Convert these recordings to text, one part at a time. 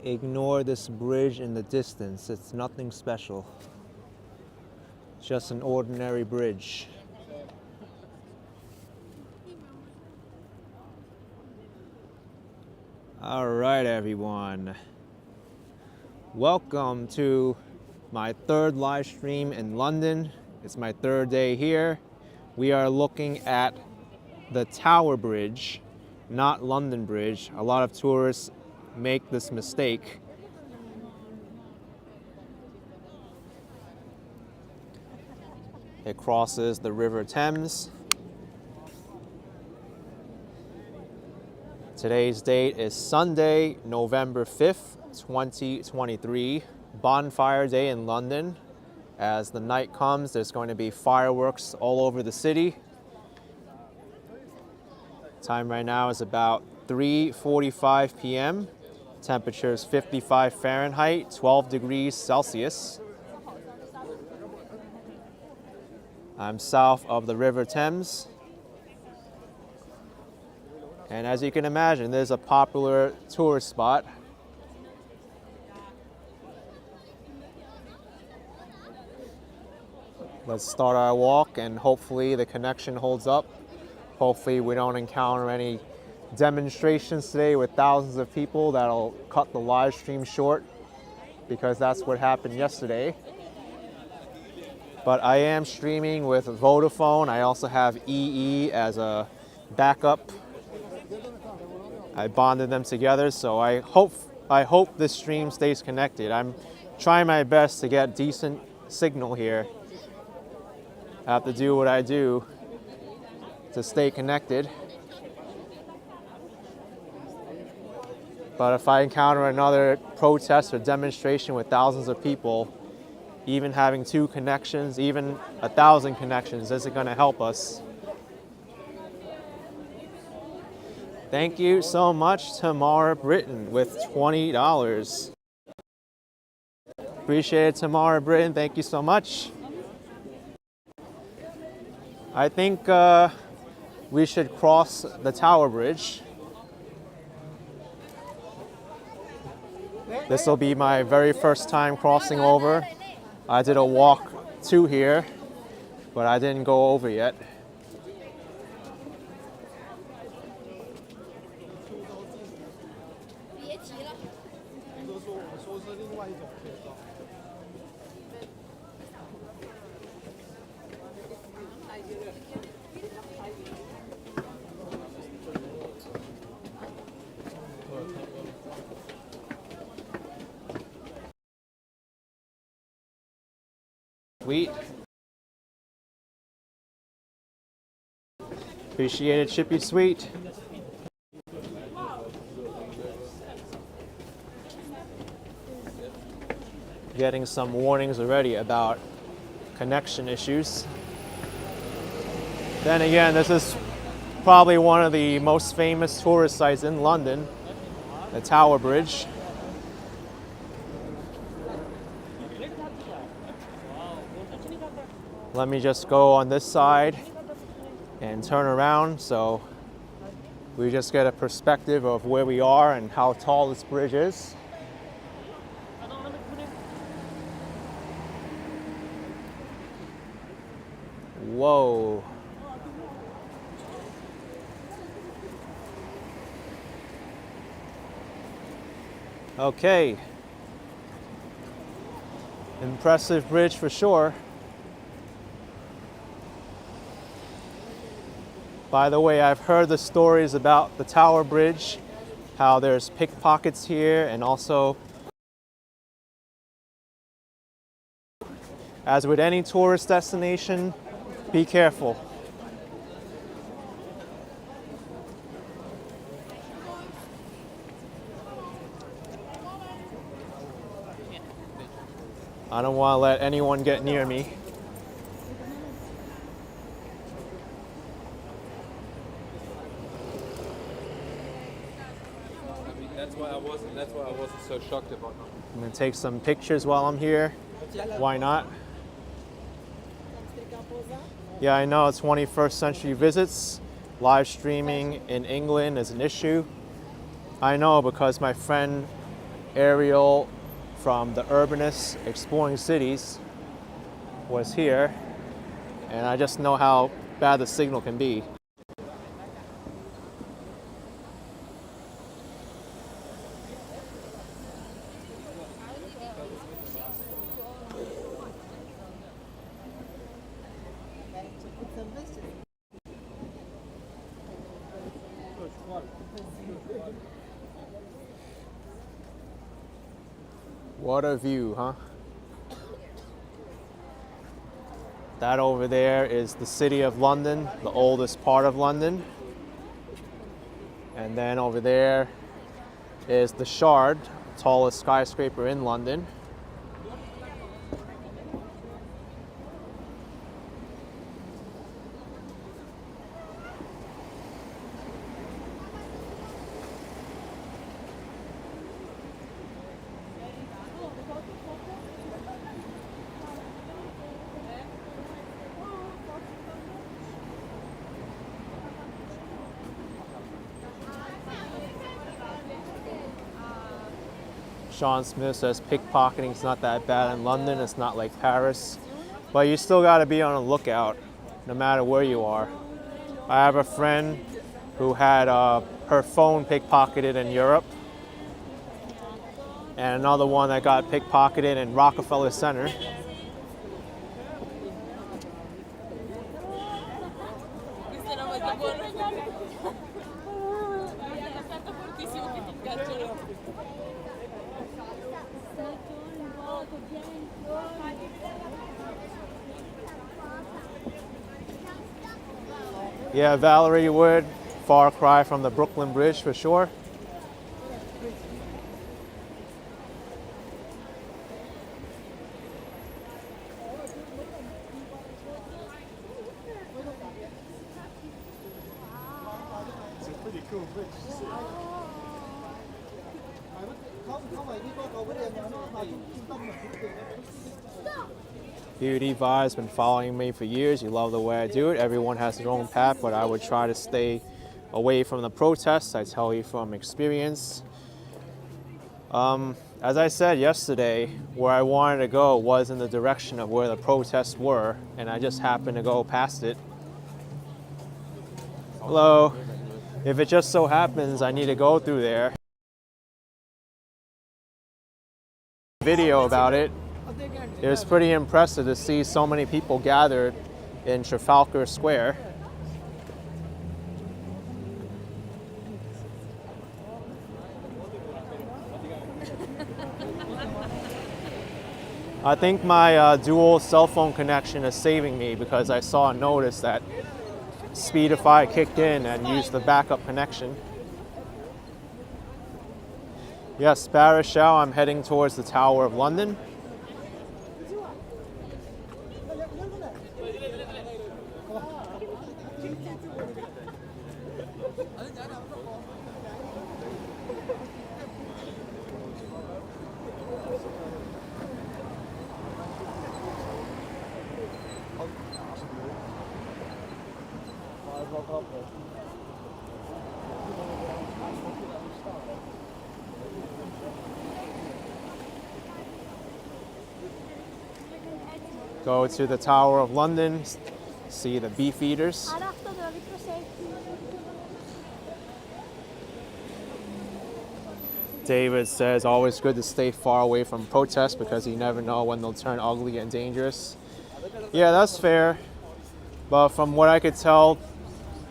Ignore this bridge in the distance. It's nothing special. Just an ordinary bridge. All right, everyone. Welcome to my third live stream in London. It's my third day here. We are looking at the Tower Bridge, not London Bridge. A lot of tourists make this mistake. It crosses the River Thames. Today's date is Sunday, November 5th, 2023, Bonfire Day in London. As the night comes, there's going to be fireworks all over the city. Time right now is about 3:45 p.m. Temperature is 55 Fahrenheit, 12 degrees Celsius. I'm south of the River Thames. And as you can imagine, there's a popular tourist spot. Let's start our walk and hopefully the connection holds up. Hopefully we don't encounter any demonstrations today with thousands of people that'll cut the live stream short, because that's what happened yesterday. But I am streaming with Vodafone. I also have EE as a backup. I bonded them together, so I hope this stream stays connected. I'm trying my best to get decent signal here. I have to do what I do to stay connected. But if I encounter another protest or demonstration with thousands of people, even having 2 connections, even 1,000 connections isn't going to help us. Thank you so much, Tamara Britton, with $20. Appreciate it, Tamara Britton. Thank you so much. I think we should cross the Tower Bridge. This will be my very first time crossing over. I did a walk to here, but I didn't go over yet. Sweet. Appreciate it, Chippy Sweet. Getting some warnings already about connection issues. Then again, this is probably one of the most famous tourist sites in London, the Tower Bridge. Let me just go on this side and turn around so we just get a perspective of where we are and how tall this bridge is. Whoa. Okay. Impressive bridge for sure. By the way, I've heard the stories about the Tower Bridge, how there's pickpockets here, and also, as with any tourist destination, be careful. I don't want to let anyone get near me. That's why I wasn't so shocked about it. I'm gonna take some pictures while I'm here. Why not? Yeah, I know, 21st century visits. Live streaming in England is an issue. I know, because my friend aerial from the Urbanist Exploring Cities was here, and I just know how bad the signal can be. What a view, huh? That over there is the City of London, the oldest part of London. And then over there is the Shard, tallest skyscraper in London. Sean Smith says pickpocketing is not that bad in London. It's not like Paris. But you still got to be on the lookout no matter where you are. I have a friend who had her phone pickpocketed in Europe, and another one that got pickpocketed in Rockefeller Center. Yeah, Valerie Wood, far cry from the Brooklyn Bridge for sure. It's a pretty cool bridge to see. Beauty Vibe's been following me for years. You love the way I do it. Everyone has their own path, but I would try to stay away from the protests. I tell you from experience. As I said yesterday, where I wanted to go was in the direction of where the protests were, and I just happened to go past it. Hello. If it just so happens I need to go through there. Video about it. It was pretty impressive to see so many people gathered in Trafalgar Square. I think my dual cell phone connection is saving me because I saw a notice that Speedify kicked in and used the backup connection. Yes, Barishal, I'm heading towards the Tower of London. Go to the Tower of London, see the beef eaters. David says always good to stay far away from protests because you never know when they'll turn ugly and dangerous. Yeah, that's fair. But from what I could tell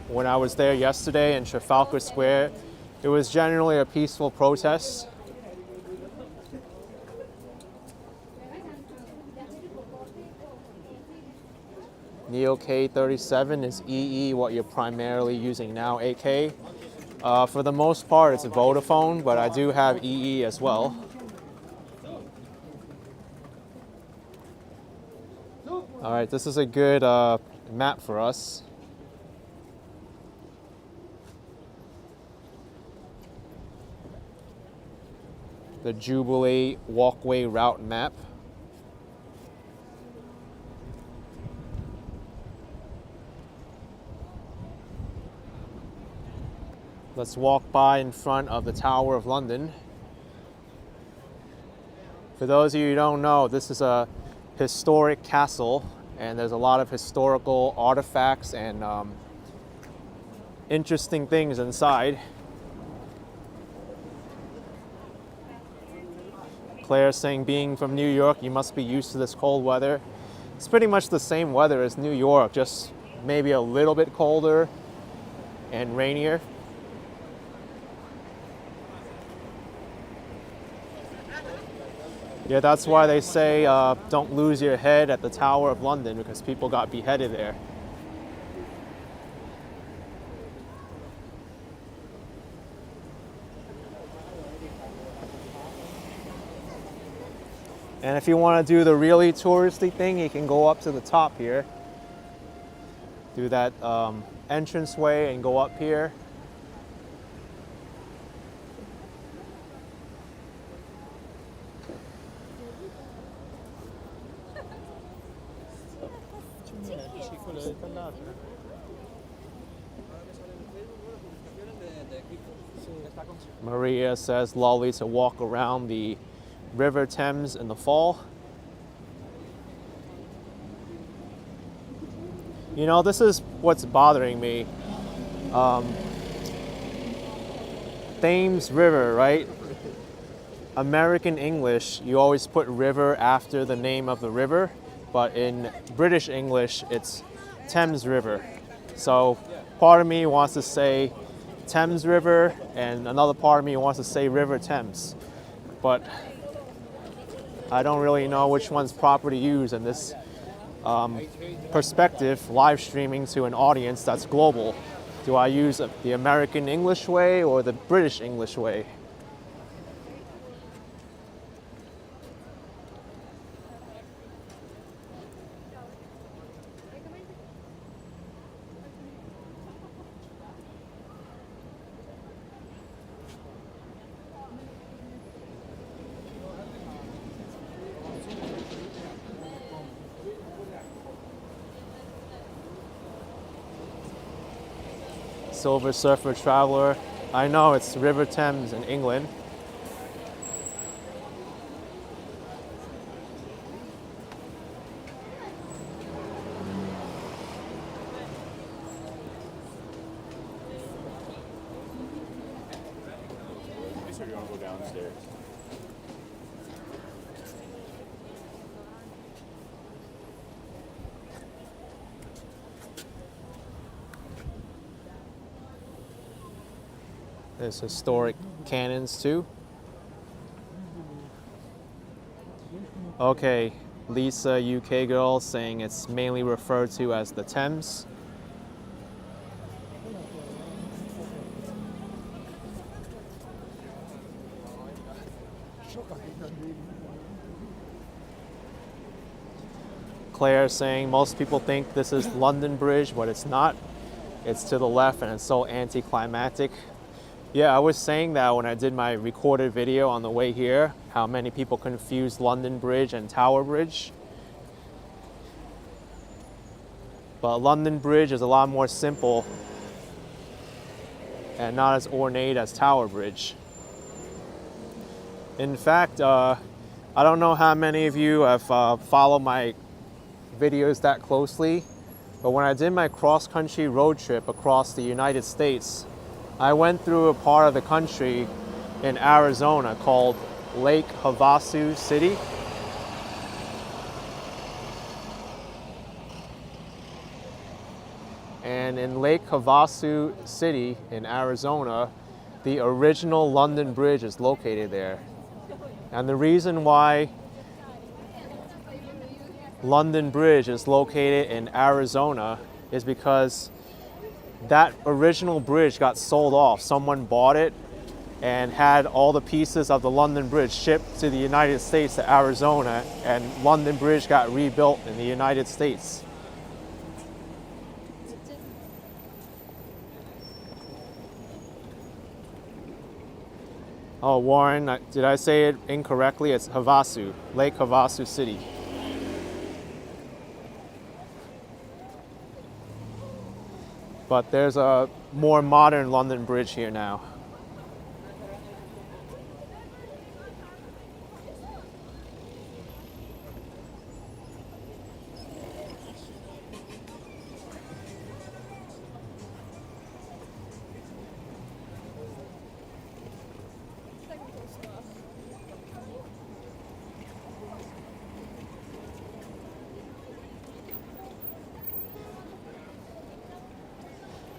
when I was there yesterday in Trafalgar Square, it was generally a peaceful protest. Neo K37 is EE, what you're primarily using now, AK. For the most part, it's a Vodafone, but I do have EE as well. All right, this is a good map for us. The Jubilee walkway route map. Let's walk by in front of the Tower of London. For those of you who don't know, this is a historic castle, and there's a lot of historical artifacts and interesting things inside. Claire's saying, being from New York, you must be used to this cold weather. It's pretty much the same weather as New York, just maybe a little bit colder and rainier. Yeah, that's why they say don't lose your head at the Tower of London, because people got beheaded there. And if you want to do the really touristy thing, you can go up to the top here. Do that entranceway and go up here. Maria says lovely to walk around the River Thames in the fall. You know, this is what's bothering me. Thames River, right? American English, you always put river after the name of the river, but in British English, it's Thames River. So part of me wants to say Thames River, and another part of me wants to say River Thames. But I don't really know which one's proper to use in this perspective, live streaming to an audience that's global. Do I use the American English way or the British English way? Silver Surfer Traveler. I know it's River Thames in England. Make sure you don't go downstairs. There's historic cannons too. Okay, Lisa, UK girl, saying it's mainly referred to as the Thames. Claire saying most people think this is London Bridge, but it's not. It's to the left and it's so anticlimactic. Yeah, I was saying that when I did my recorded video on the way here, how many people confuse London Bridge and Tower Bridge. But London Bridge is a lot more simple and not as ornate as Tower Bridge. In fact, I don't know how many of you have followed my videos that closely, but when I did my cross-country road trip across the United States, I went through a part of the country in Arizona called Lake Havasu City. And in Lake Havasu City in Arizona, the original London Bridge is located there. And the reason why London Bridge is located in Arizona is because that original bridge got sold off. Someone bought it and had all the pieces of the London Bridge shipped to the United States to Arizona, and London Bridge got rebuilt in the United States. Oh, Warren, did I say it incorrectly? It's Havasu, Lake Havasu City. But there's a more modern London Bridge here now.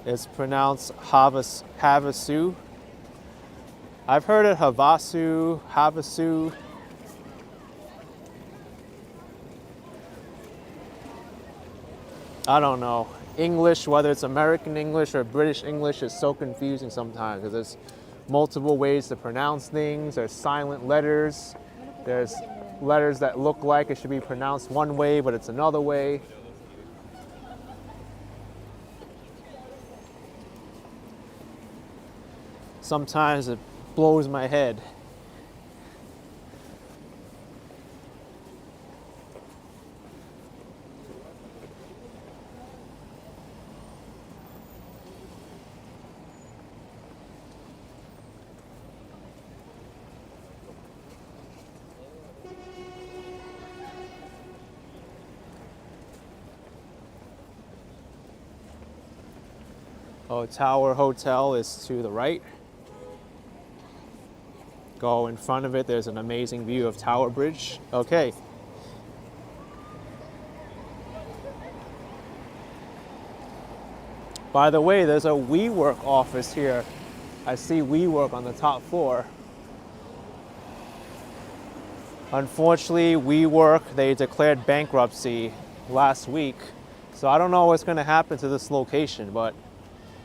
It's pronounced Havasu. I've heard it Havasu, Havasu. I don't know. English, whether it's American English or British English, is so confusing sometimes because there's multiple ways to pronounce things. There's silent letters. There's letters that look like it should be pronounced one way, but it's another way. Sometimes it blows my head. Oh, Tower Hotel is to the right. Go in front of it, there's an amazing view of Tower Bridge. Okay. By the way, there's a WeWork office here. I see WeWork on the top floor. Unfortunately, WeWork, they declared bankruptcy last week. So I don't know what's going to happen to this location, but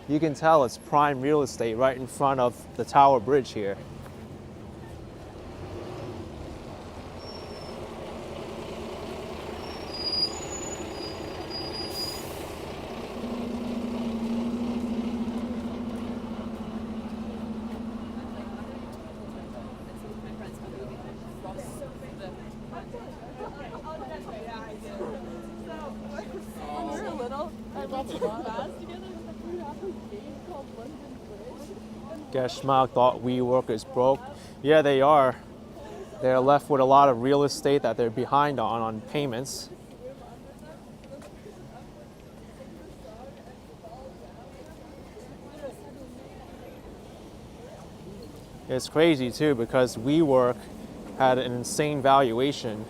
you can tell it's prime real estate right in front of the Tower Bridge here. Guess Schmuck thought WeWork is broke. Yeah, they are. They're left with a lot of real estate that they're behind on payments. It's crazy too because WeWork had an insane valuation,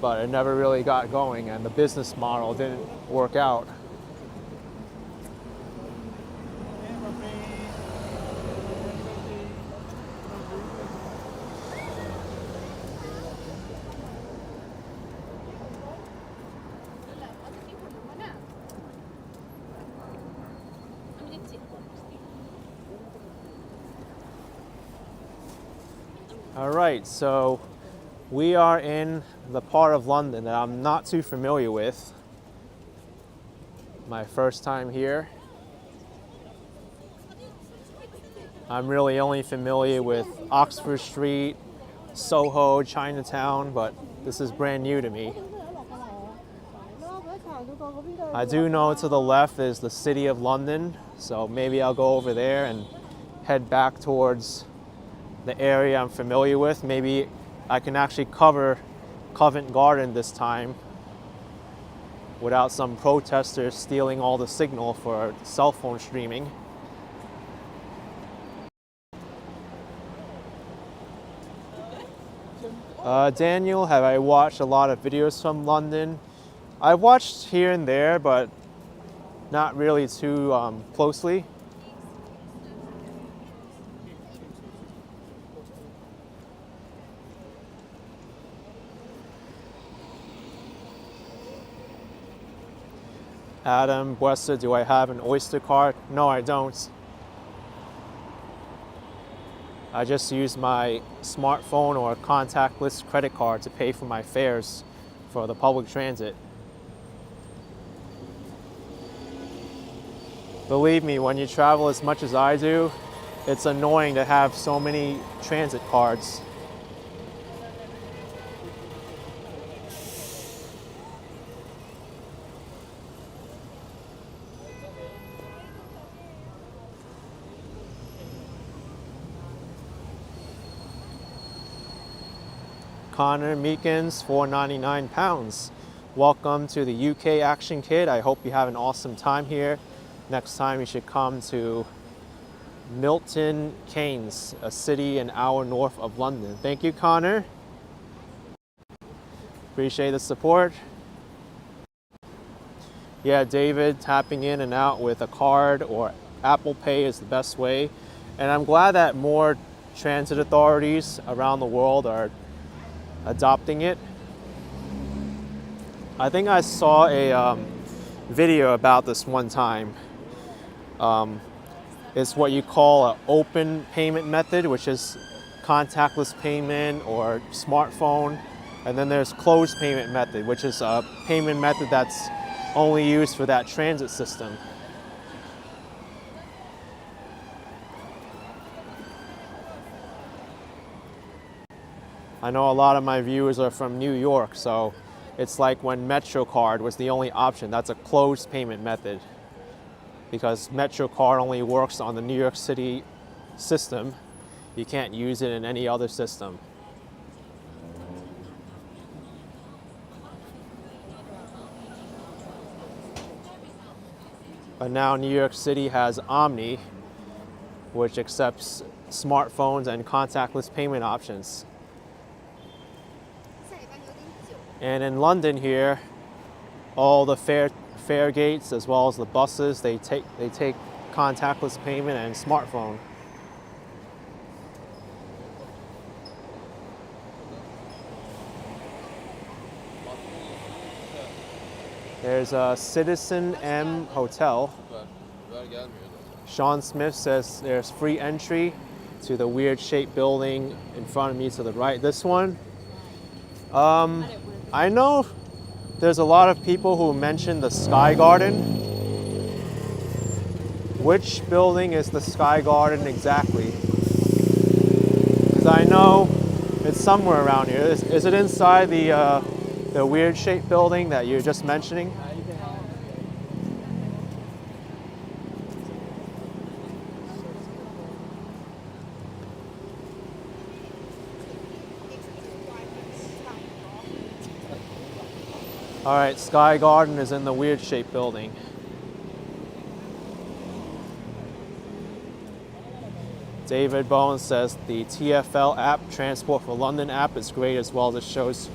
but it never really got going and the business model didn't work out. All right, so we are in the part of London that I'm not too familiar with. My first time here. I'm really only familiar with Oxford Street, Soho, Chinatown, but this is brand new to me. I do know to the left is the City of London, so maybe I'll go over there and head back towards the area I'm familiar with. Maybe I can actually cover Covent Garden this time without some protesters stealing all the signal for cell phone streaming. Daniel, have I watched a lot of videos from London? I've watched here and there, but not really too closely. Adam, Buesta, do I have an Oyster card? No, I don't. I just use my smartphone or contactless credit card to pay for my fares for the public transit. Believe me, when you travel as much as I do, it's annoying to have so many transit cards. Connor Meekins, £4.99. Welcome to the UK Action Kid. I hope you have an awesome time here. Next time you should come to Milton Keynes, a city an hour north of London. Thank you, Connor. Appreciate the support. Yeah, David, tapping in and out with a card or Apple Pay is the best way. And I'm glad that more transit authorities around the world are adopting it. I think I saw a video about this one time. It's what you call an open payment method, which is contactless payment or smartphone. And then there's closed payment method, which is a payment method that's only used for that transit system. I know a lot of my viewers are from New York, so it's like when MetroCard was the only option. That's a closed payment method because MetroCard only works on the New York City system. You can't use it in any other system. But now New York City has Omni, which accepts smartphones and contactless payment options. And in London here, all the fare gates as well as the buses, they take contactless payment and smartphone. There's a Citizen M Hotel. Sean Smith says there's free entry to the weird shaped building in front of me to the right. This one, I know there's a lot of people who mention the Sky Garden. Which building is the Sky Garden exactly? Because I know it's somewhere around here. Is it inside the weird shaped building that you're just mentioning? All right, Sky Garden is in the weird shaped building. David Bowen says the TfL app, Transport for London app, is great as well. It shows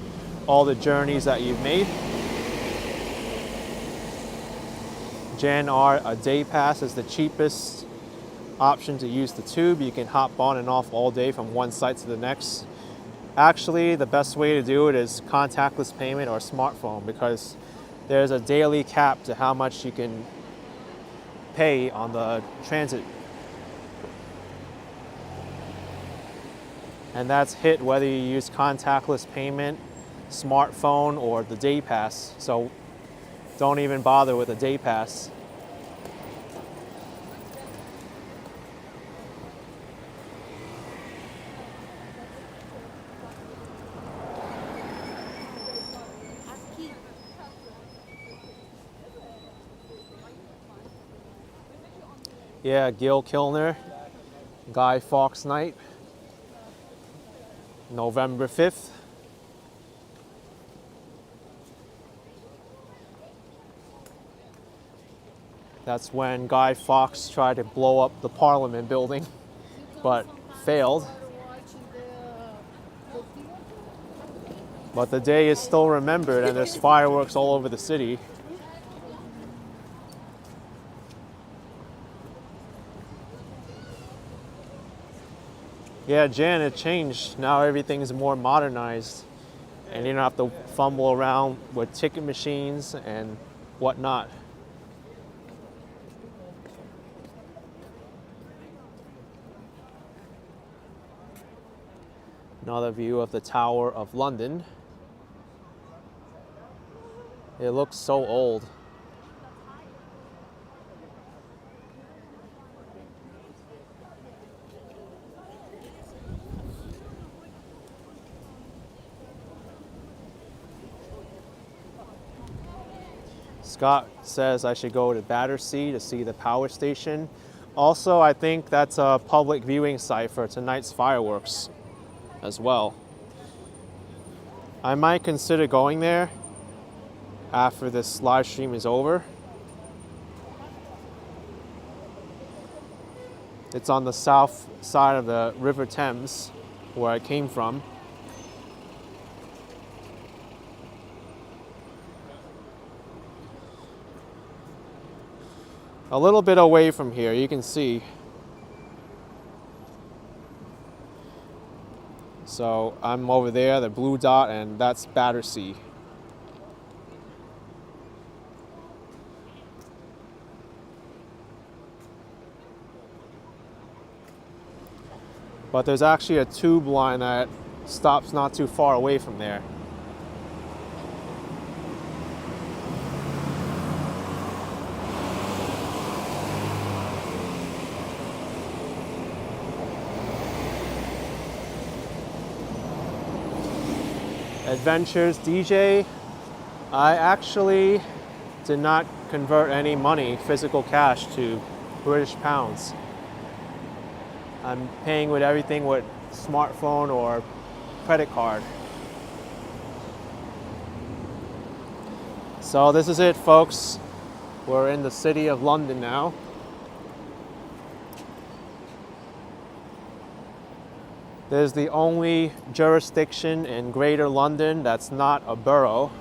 all the journeys that you've made. Jan R, a day pass is the cheapest option to use the tube. You can hop on and off all day from one site to the next. Actually, the best way to do it is contactless payment or smartphone because there's a daily cap to how much you can pay on the transit. And that's hit whether you use contactless payment, smartphone, or the day pass. So don't even bother with a day pass. Yeah, Gil Kilner, Guy Fawkes night, November 5th. That's when Guy Fawkes tried to blow up the Parliament building, but failed. But the day is still remembered and there's fireworks all over the city. Yeah, Jan, it changed. Now everything's more modernized and you don't have to fumble around with ticket machines and whatnot. Another view of the Tower of London. It looks so old. Scott says I should go to Battersea to see the power station. Also, I think that's a public viewing site for tonight's fireworks as well. I might consider going there after this live stream is over. It's on the south side of the River Thames, where I came from. a little bit away from here, you can see. So I'm over there, the blue dot, and that's Battersea. But there's actually a tube line that stops not too far away from there. Adventures DJ. I actually did not convert any money, physical cash, to British pounds. I'm paying with everything with smartphone or credit card. So this is it, folks. We're in the city of London now. There's the only jurisdiction in Greater London that's not a borough.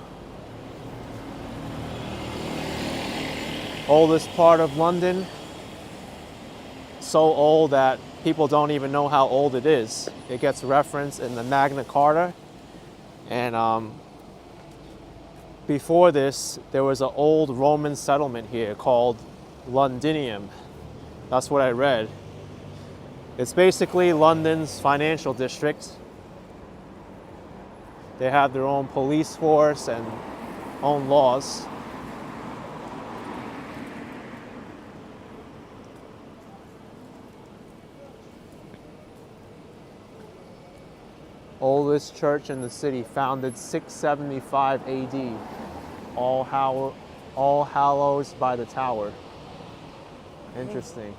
Oldest part of London. So old that people don't even know how old it is. It gets referenced in the Magna Carta. And before this, there was an old Roman settlement here called Londinium. That's what I read. It's basically London's financial district. They have their own police force and own laws. Oldest church in the city, founded 675 AD. All Hallows by the Tower. Interesting.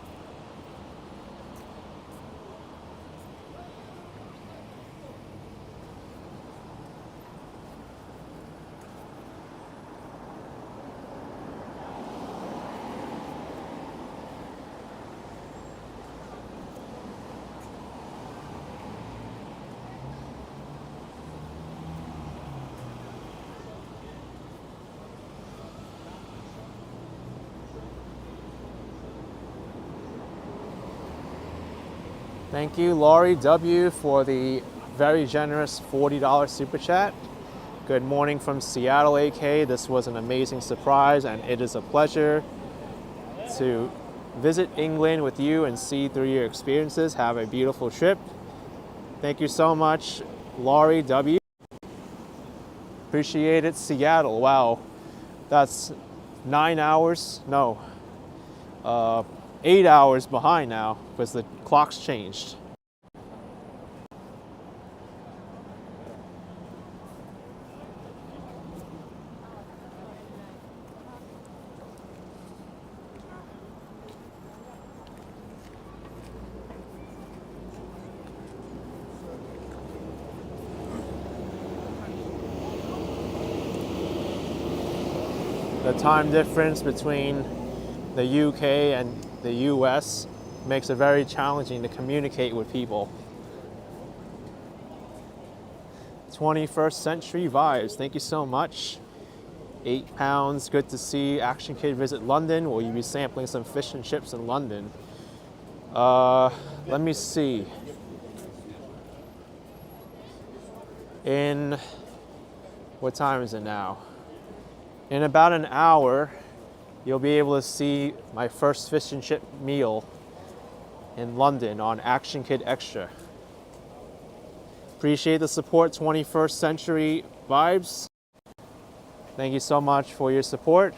Thank you, Laurie W., for the very generous $40 super chat. Good morning from Seattle, AK. This was an amazing surprise, and it is a pleasure to visit England with you and see through your experiences. Have a beautiful trip. Thank you so much, Laurie W. Appreciate it, Seattle. Wow, that's 9 hours. No. 8 hours behind now because the clock's changed. The time difference between the UK and the US makes it very challenging to communicate with people. 21st century vibes. Thank you so much. £8. Good to see Action Kid visit London. Will you be sampling some fish and chips in London? Let me see. What time is it now? In about an hour, you'll be able to see my first fish and chip meal in London on Action Kid Extra. Appreciate the support, 21st century vibes. Thank you so much for your support.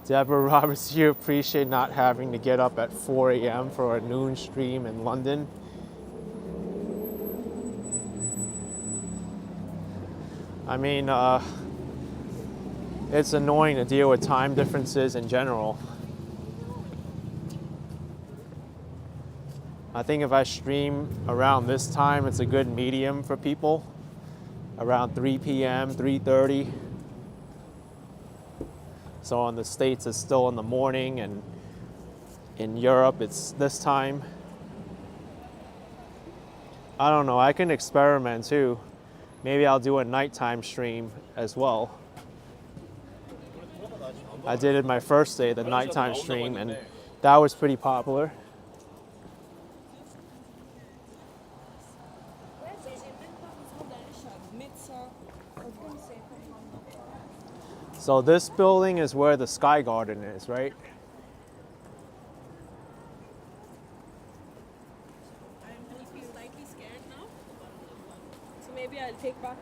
Deborah Roberts, you appreciate not having to get up at 4 a.m. for a noon stream in London. I mean, it's annoying to deal with time differences in general. I think if I stream around this time, it's a good medium for people. Around 3 p.m., 3:30. So in the States, it's still in the morning, and in Europe, it's this time. I don't know, I can experiment too. Maybe I'll do a nighttime stream as well. I did it my first day, the nighttime stream, and that was pretty popular. So this building is where the Sky Garden is, right? I'm slightly scared now, so maybe I'll take back.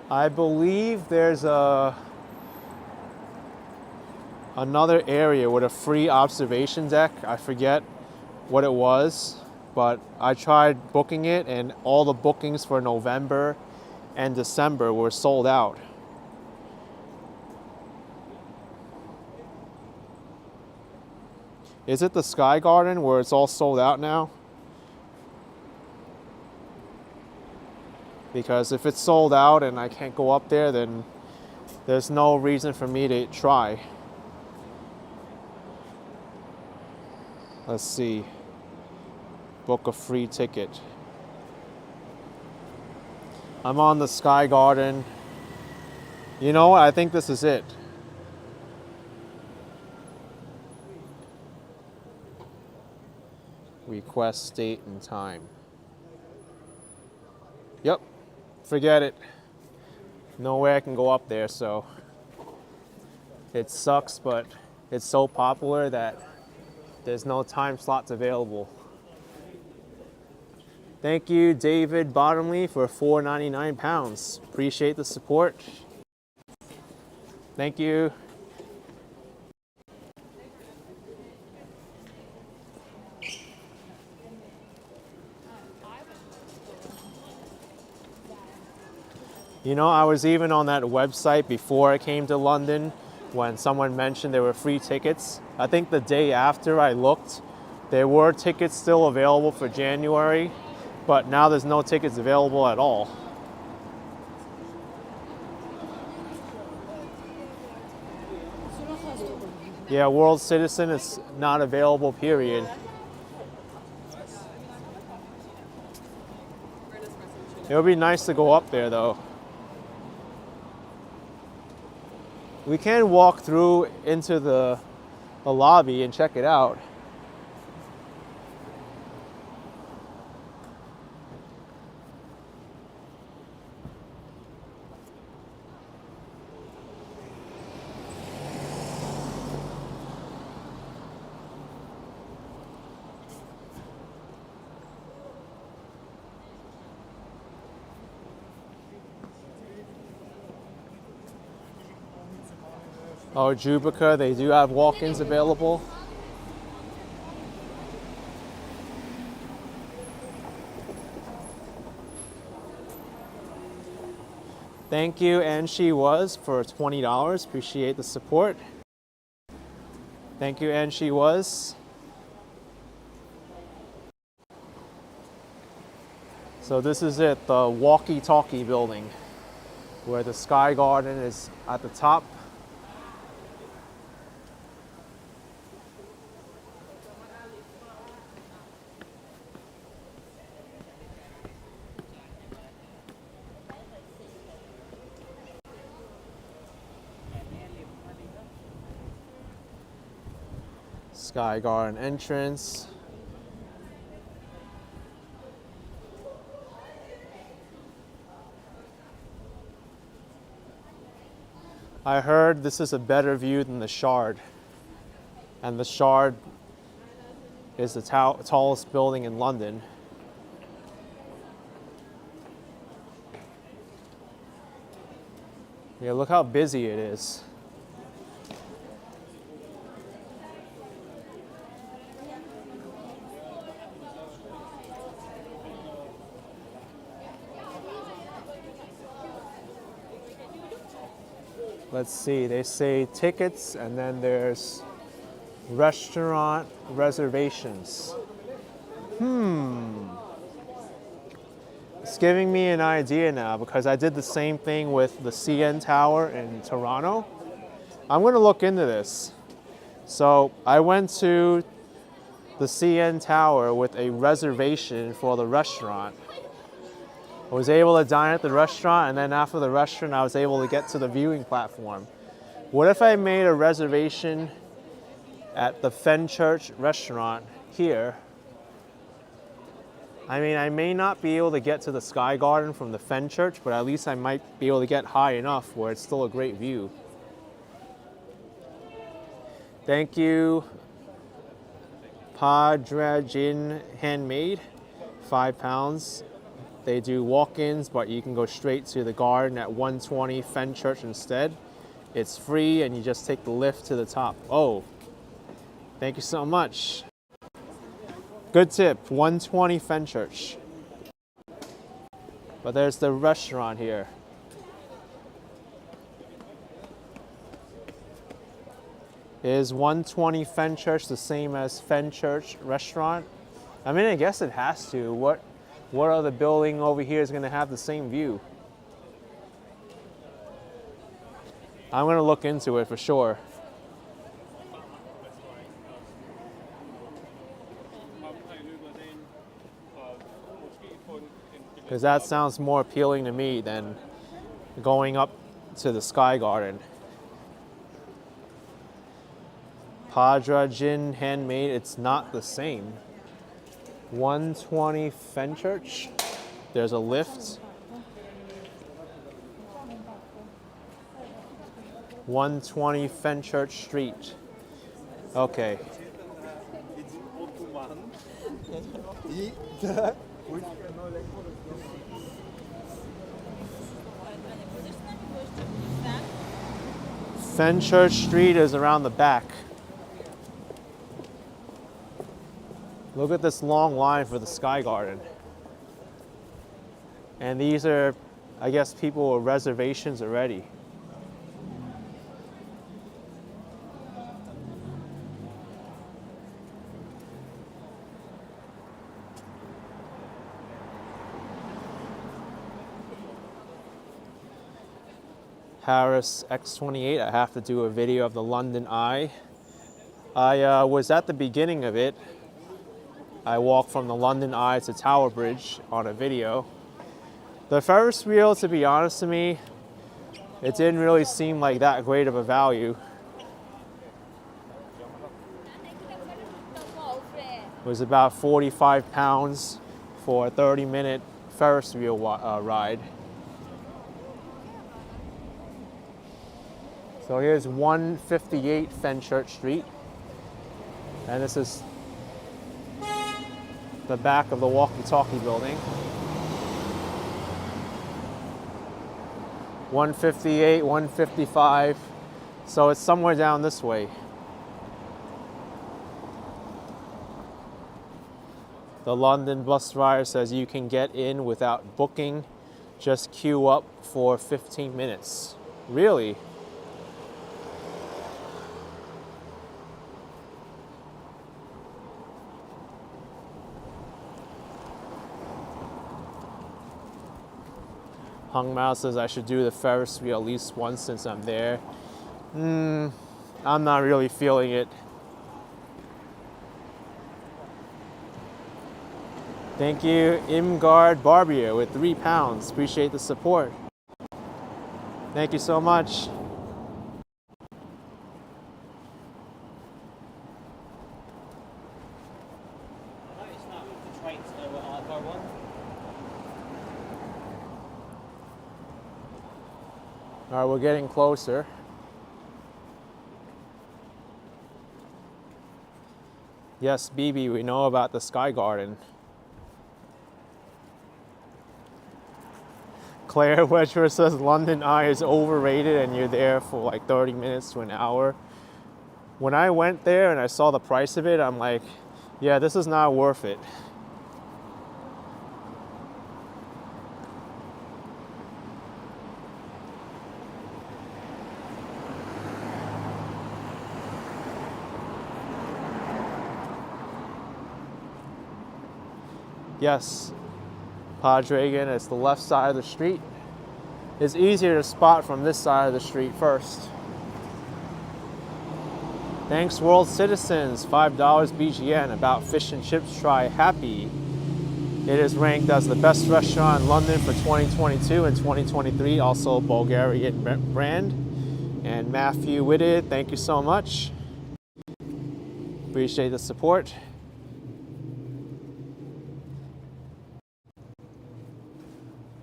I believe there's another area with a free observation deck. I forget what it was, but I tried booking it, and all the bookings for November and December were sold out. Is it the Sky Garden where it's all sold out now? Because if it's sold out and I can't go up there, then there's no reason for me to try. Let's see. Book a free ticket. I'm on the Sky Garden. You know what? I think this is it. Request date and time. Yep. Forget it. No way I can go up there, so it sucks, but it's so popular that there's no time slots available. Thank you, David Bottomley, for £4.99. Appreciate the support. Thank you. You know, I was even on that website before I came to London when someone mentioned there were free tickets. I think the day after I looked, there were tickets still available for January, but now there's no tickets available at all. Yeah, World Citizen is not available, period. It would be nice to go up there though. We can walk through into the lobby and check it out. Oh, Jubica, they do have walk-ins available. Thank you, and she was, for $20. Appreciate the support. Thank you, and she was. So this is it, the Walkie-Talkie building, where the Sky Garden is at the top. Sky Garden entrance. I heard this is a better view than the Shard. And the Shard is the tallest building in London. Yeah, look how busy it is. Let's see, they say tickets, and then there's restaurant reservations. It's giving me an idea now because I did the same thing with the CN Tower in Toronto. I'm gonna look into this. So I went to the CN Tower with a reservation for the restaurant. I was able to dine at the restaurant, and then after the restaurant, I was able to get to the viewing platform. What if I made a reservation at the Fenchurch restaurant here? I mean, I may not be able to get to the Sky Garden from the Fenchurch, but at least I might be able to get high enough where it's still a great view. Thank you, Padrajin Handmade, £5. They do walk-ins, but you can go straight to the garden at 120 Fenchurch instead. It's free and you just take the lift to the top. Oh, thank you so much. Good tip, 120 Fenchurch. But there's the restaurant here. Is 120 Fenchurch the same as Fenchurch restaurant? I mean, I guess it has to. What other building over here is going to have the same view? I'm going to look into it for sure. Because that sounds more appealing to me than going up to the Sky Garden. Padrajin Handmade, it's not the same. 120 Fenchurch, there's a lift. 120 Fenchurch Street. Okay. Fenchurch Street is around the back. Look at this long line for the Sky Garden. And these are, I guess, people with reservations already. Harris X28, I have to do a video of the London Eye. I was at the beginning of it. I walked from the London Eye to Tower Bridge on a video. The Ferris wheel, to be honest to me, it didn't really seem like that great of a value. It was about £45 for a 30-minute Ferris wheel ride. So here's 158 Fenchurch Street. And this is the back of the Walkie-Talkie building. 158, 155. So it's somewhere down this way. The London bus rider says you can get in without booking. Just queue up for 15 minutes. Really? Hung Mao says I should do the Ferris wheel at least once since I'm there. I'm not really feeling it. Thank you, Imgard Barbier with £3. Appreciate the support. Thank you so much. All right, we're getting closer. Yes, BB, we know about the Sky Garden. Claire Wedgworth says London Eye is overrated and you're there for like 30 minutes to an hour. When I went there and I saw the price of it, I'm like, yeah, this is not worth it. Yes, Padregan, it's the left side of the street. It's easier to spot from this side of the street first. Thanks World Citizens, $5 BGN, about fish and chips try Happy. It is ranked as the best restaurant in London for 2022 and 2023, also a Bulgarian brand. And Matthew Whitted, thank you so much. Appreciate the support.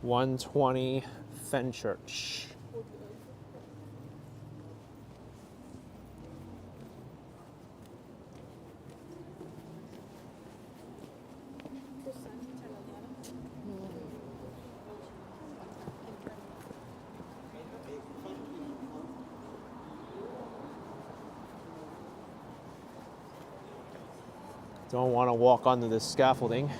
$120 Fenchurch. Don't want to walk under this scaffolding.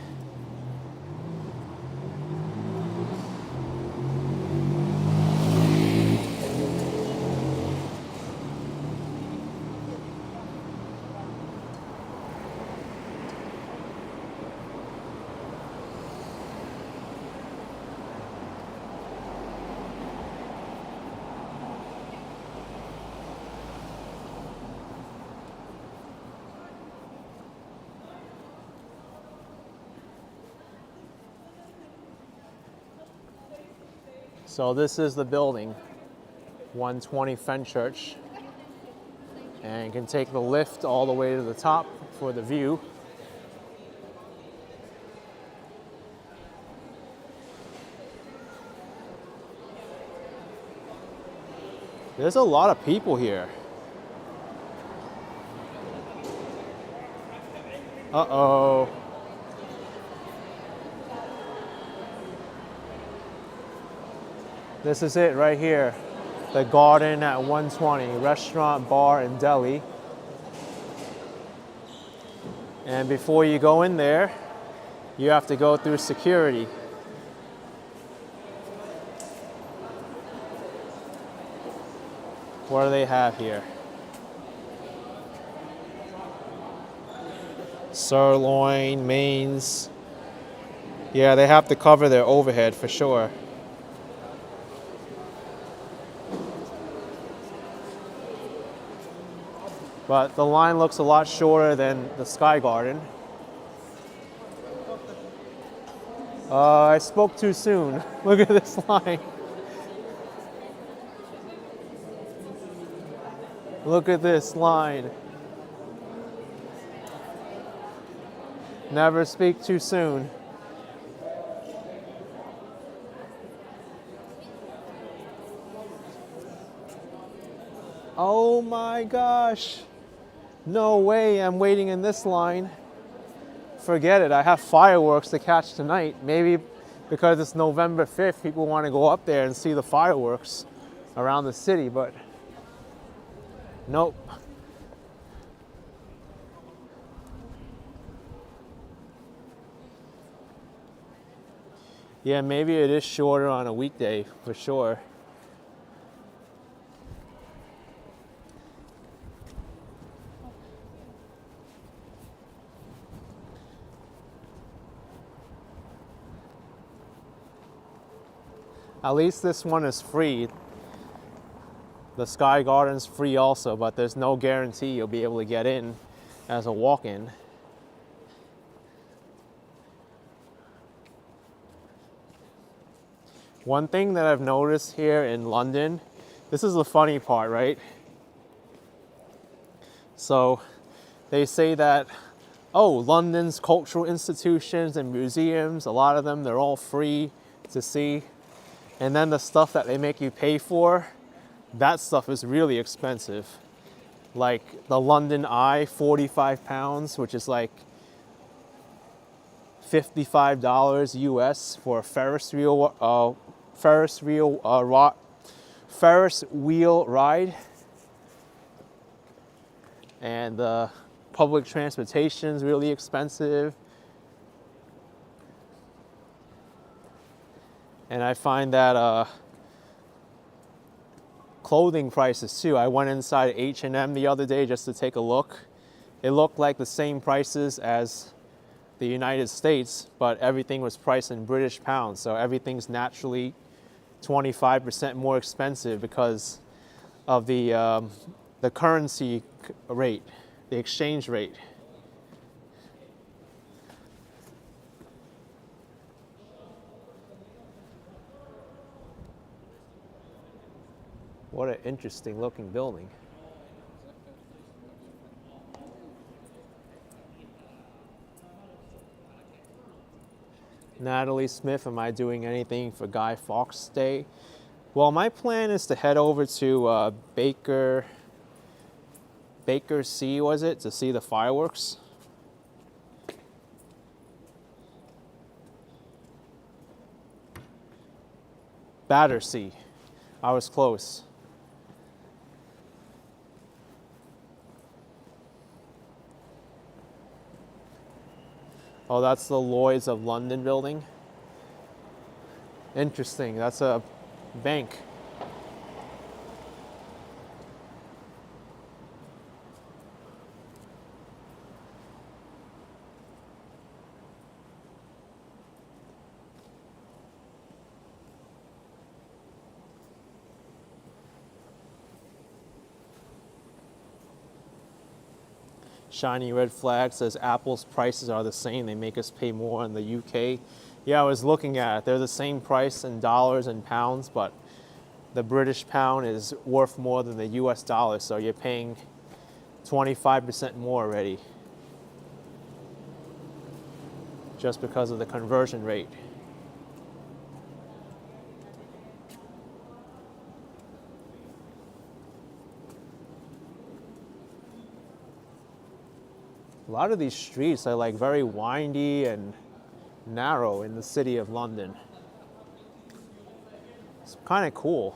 So this is the building, 120 Fenchurch, and you can take the lift all the way to the top for the view. There's a lot of people here. Uh-oh. This is it right here. The Garden at 120, restaurant, bar, and deli. And before you go in there, you have to go through security. What do they have here? Sirloin, mains. Yeah, they have to cover their overhead for sure. But the line looks a lot shorter than the Sky Garden. I spoke too soon. Look at this line. Look at this line. Never speak too soon. Oh my gosh. No way I'm waiting in this line. Forget it, I have fireworks to catch tonight. Maybe because it's November 5th, people want to go up there and see the fireworks around the city, but nope. Yeah, maybe it is shorter on a weekday for sure. At least this one is free. The Sky Garden's free also, but there's no guarantee you'll be able to get in as a walk-in. One thing that I've noticed here in London, this is the funny part, right? So they say that, oh, London's cultural institutions and museums, a lot of them, they're all free to see. And then the stuff that they make you pay for, that stuff is really expensive. Like the London Eye, £45, which is like $55 US for a Ferris wheel ride. And the public transportation is really expensive. And I find that clothing prices too. I went inside H&M the other day just to take a look. It looked like the same prices as the United States, but everything was priced in British pounds. So everything's naturally 25% more expensive because of the currency rate, the exchange rate. What an interesting looking building. Natalie Smith, am I doing anything for Guy Fawkes Day? Well, my plan is to head over to Baker C, was it, to see the fireworks. Battersea. I was close. Oh, that's the Lloyd's of London building. Interesting. That's a bank. Shiny red flag says Apple's prices are the same. They make us pay more in the UK. Yeah, I was looking at it. They're the same price in dollars and pounds, but the British pound is worth more than the US dollar, so you're paying 25% more already just because of the conversion rate. A lot of these streets are like very windy and narrow in the city of London. It's kind of cool.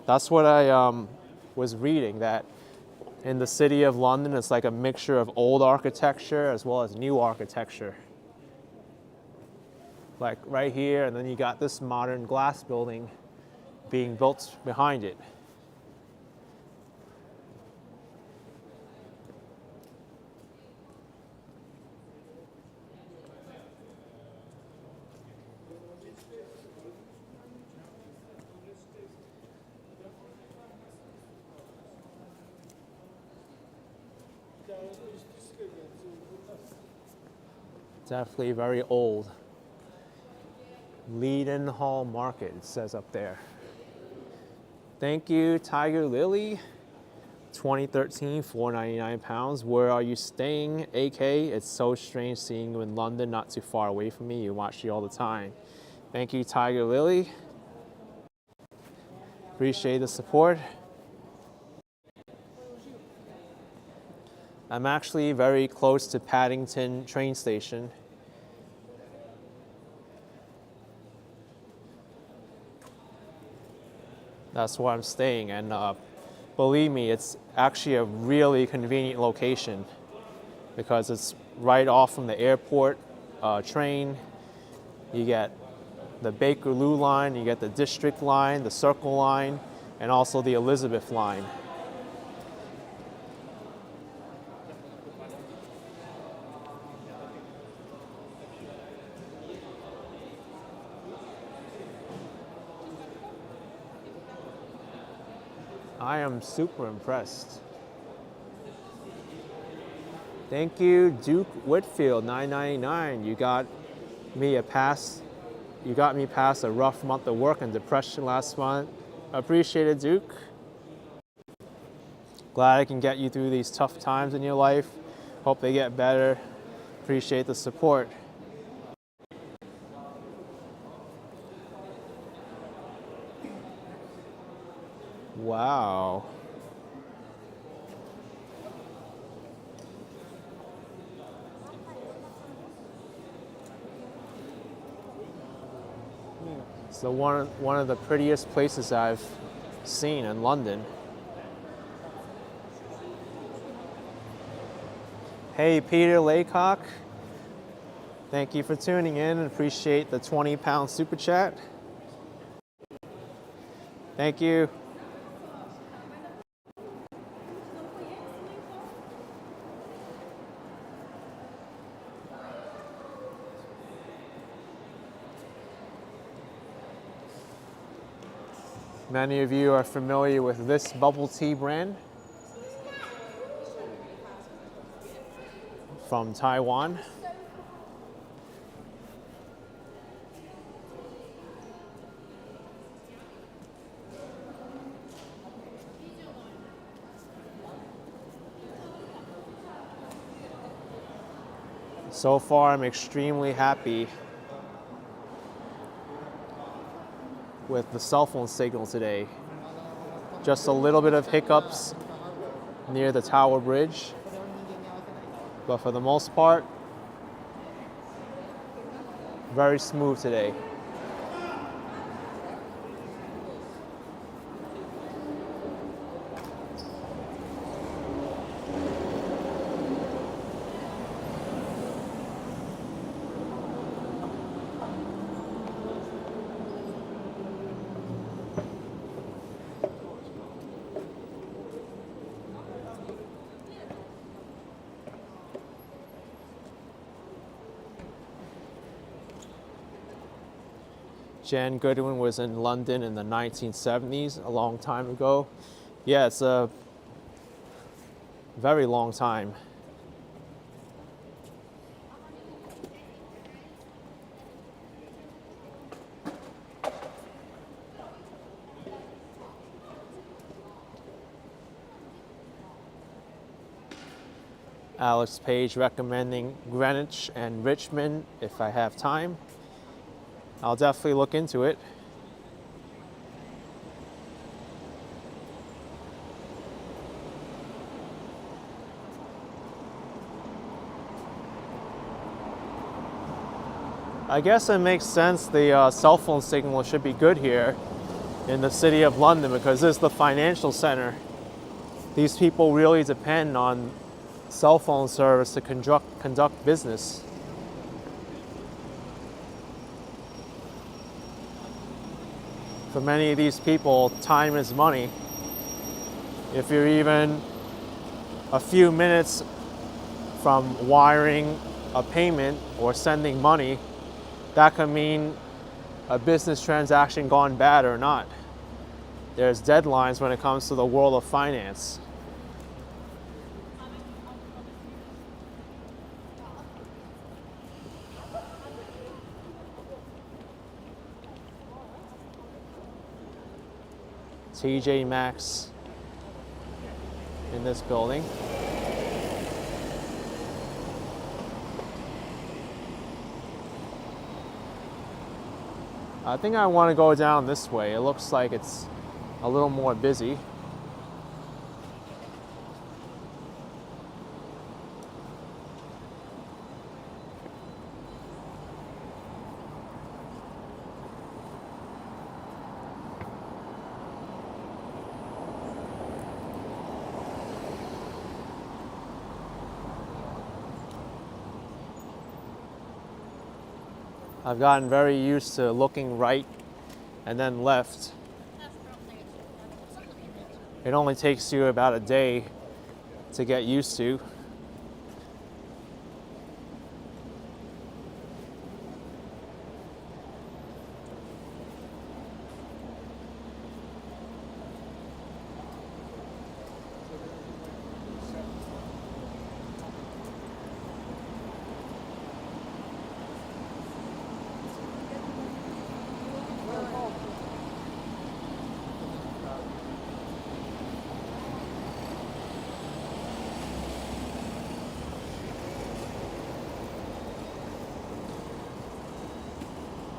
That's what I was reading, that in the city of London, it's like a mixture of old architecture as well as new architecture. Like right here, and then you got this modern glass building being built behind it. Definitely very old. Leadenhall Market, it says up there. Thank you, Tiger Lily. 2013, £4.99. Where are you staying? AK, it's so strange seeing you in London, not too far away from me. You watch you all the time. Thank you, Tiger Lily. Appreciate the support. I'm actually very close to Paddington train station. That's where I'm staying, and believe me, it's actually a really convenient location because it's right off from the airport train. You get the Bakerloo line, you get the District line, the Circle line, and also the Elizabeth line. I am super impressed. Thank you, Duke Whitfield, $9.99. You got me past a rough month of work and depression last month. Appreciate it, Duke. Glad I can get you through these tough times in your life. Hope they get better. Appreciate the support. Wow. It's one of the prettiest places I've seen in London. Hey, Peter Laycock. Thank you for tuning in and appreciate the £20 super chat. Thank you. Many of you are familiar with this bubble tea brand from Taiwan. So far, I'm extremely happy with the cell phone signal today. Just a little bit of hiccups near the Tower Bridge, but for the most part, very smooth today. Jan Goodwin was in London in the 1970s, a long time ago. Yeah, it's a very long time. Alex Page recommending Greenwich and Richmond if I have time. I'll definitely look into it. I guess it makes sense the cell phone signal should be good here in the city of London because this is the financial center. These people really depend on cell phone service to conduct business. For many of these people, time is money. If you're even a few minutes from wiring a payment or sending money, that could mean a business transaction gone bad or not. There's deadlines when it comes to the world of finance. TJ Maxx in this building. I think I want to go down this way. It looks like it's a little more busy. I've gotten very used to looking right and then left. It only takes you about a day to get used to.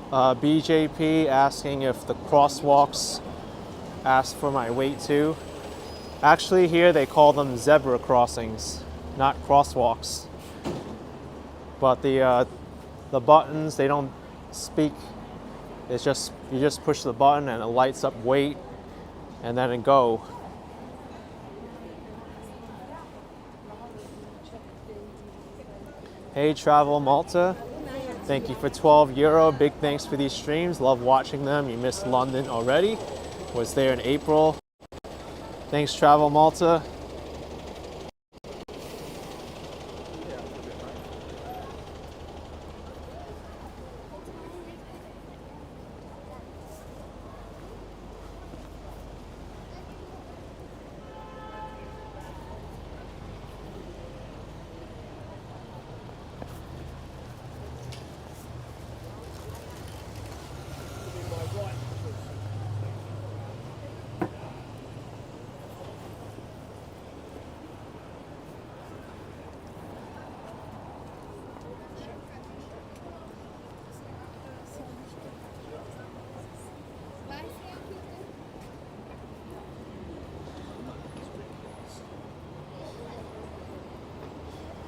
BJP asking if the crosswalks ask for my weight too. Actually here they call them zebra crossings, not crosswalks. But the buttons, they don't speak. It's just, you just push the button and it lights up wait and then it go. Hey Travel Malta. Thank you for €12. Big thanks for these streams. Love watching them. You missed London already. Was there in April. Thanks, Travel Malta.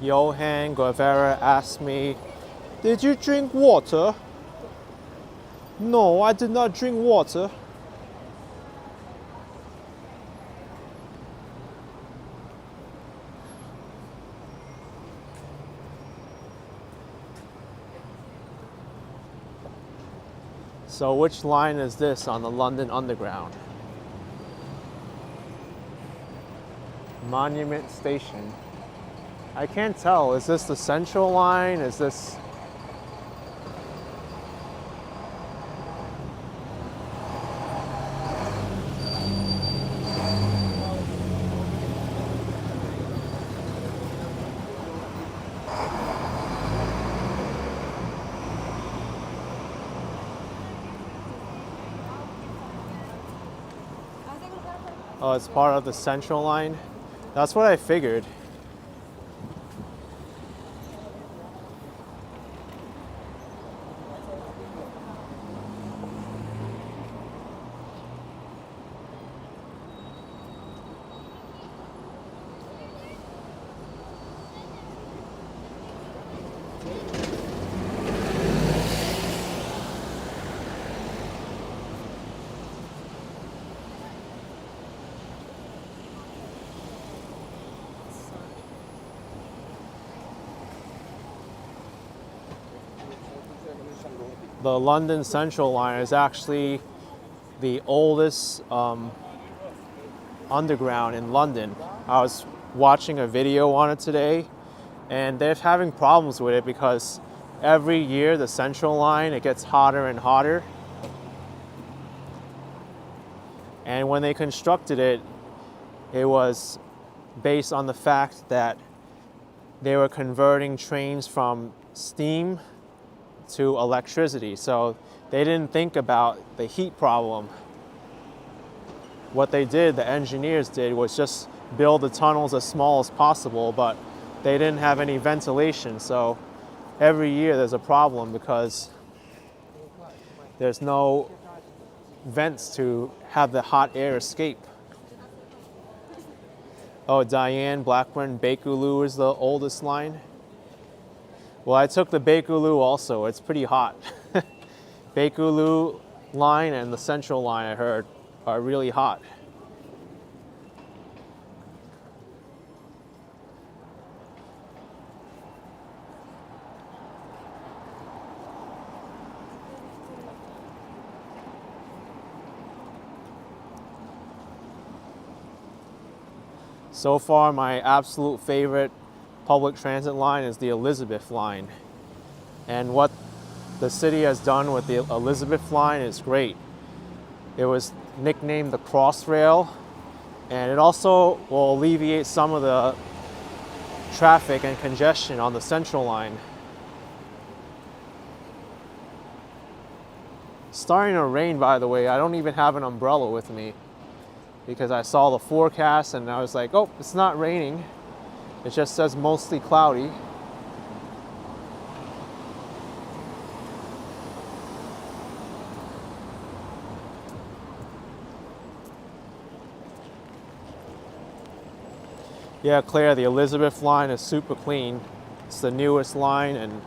Johan Guevara asked me, "Did you drink water?" No, I did not drink water. So which line is this on the London Underground? Monument Station. I can't tell. Is this the Central line? Is this... Oh, it's part of the Central line? That's what I figured. The London Central line is actually the oldest underground in London. I was watching a video on it today, and they're having problems with it because every year the Central line, it gets hotter and hotter. And when they constructed it, it was based on the fact that they were converting trains from steam to electricity. So they didn't think about the heat problem. What they did, the engineers did, was just build the tunnels as small as possible, but they didn't have any ventilation. So every year there's a problem because there's no vents to have the hot air escape. Oh, Diane Blackburn, Bakerloo is the oldest line. Well, I took the Bakerloo also. It's pretty hot. Bakerloo line and the Central line, I heard, are really hot. So far, my absolute favorite public transit line is the Elizabeth line. And what the city has done with the Elizabeth line is great. It was nicknamed the Crossrail, and it also will alleviate some of the traffic and congestion on the Central line. It's starting to rain, by the way. I don't even have an umbrella with me because I saw the forecast and I was like, oh, it's not raining. It just says mostly cloudy. Yeah, Claire, the Elizabeth line is super clean. It's the newest line and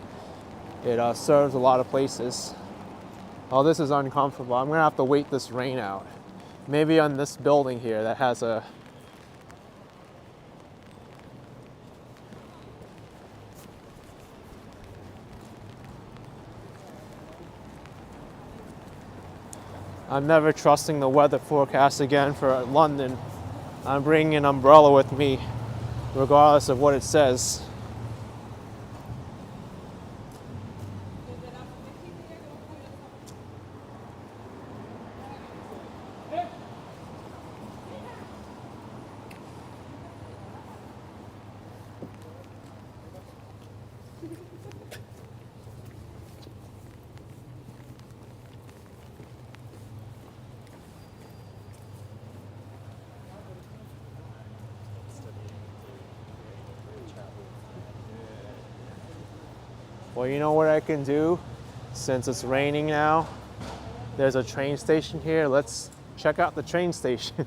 it serves a lot of places. Oh, this is uncomfortable. I'm gonna have to wait this rain out. Maybe on this building here that has a... I'm never trusting the weather forecast again for London. I'm bringing an umbrella with me, regardless of what it says. Well, you know what I can do? Since it's raining now, there's a train station here. Let's check out the train station.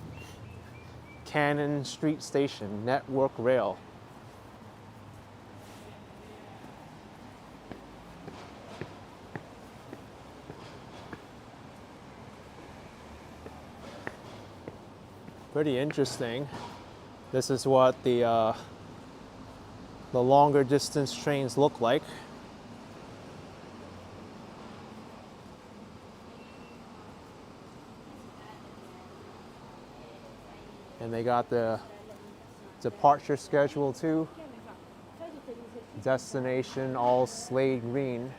Cannon Street Station, Network Rail. Pretty interesting. This is what the longer distance trains look like. And they got the departure schedule too. Destination all Slade Green,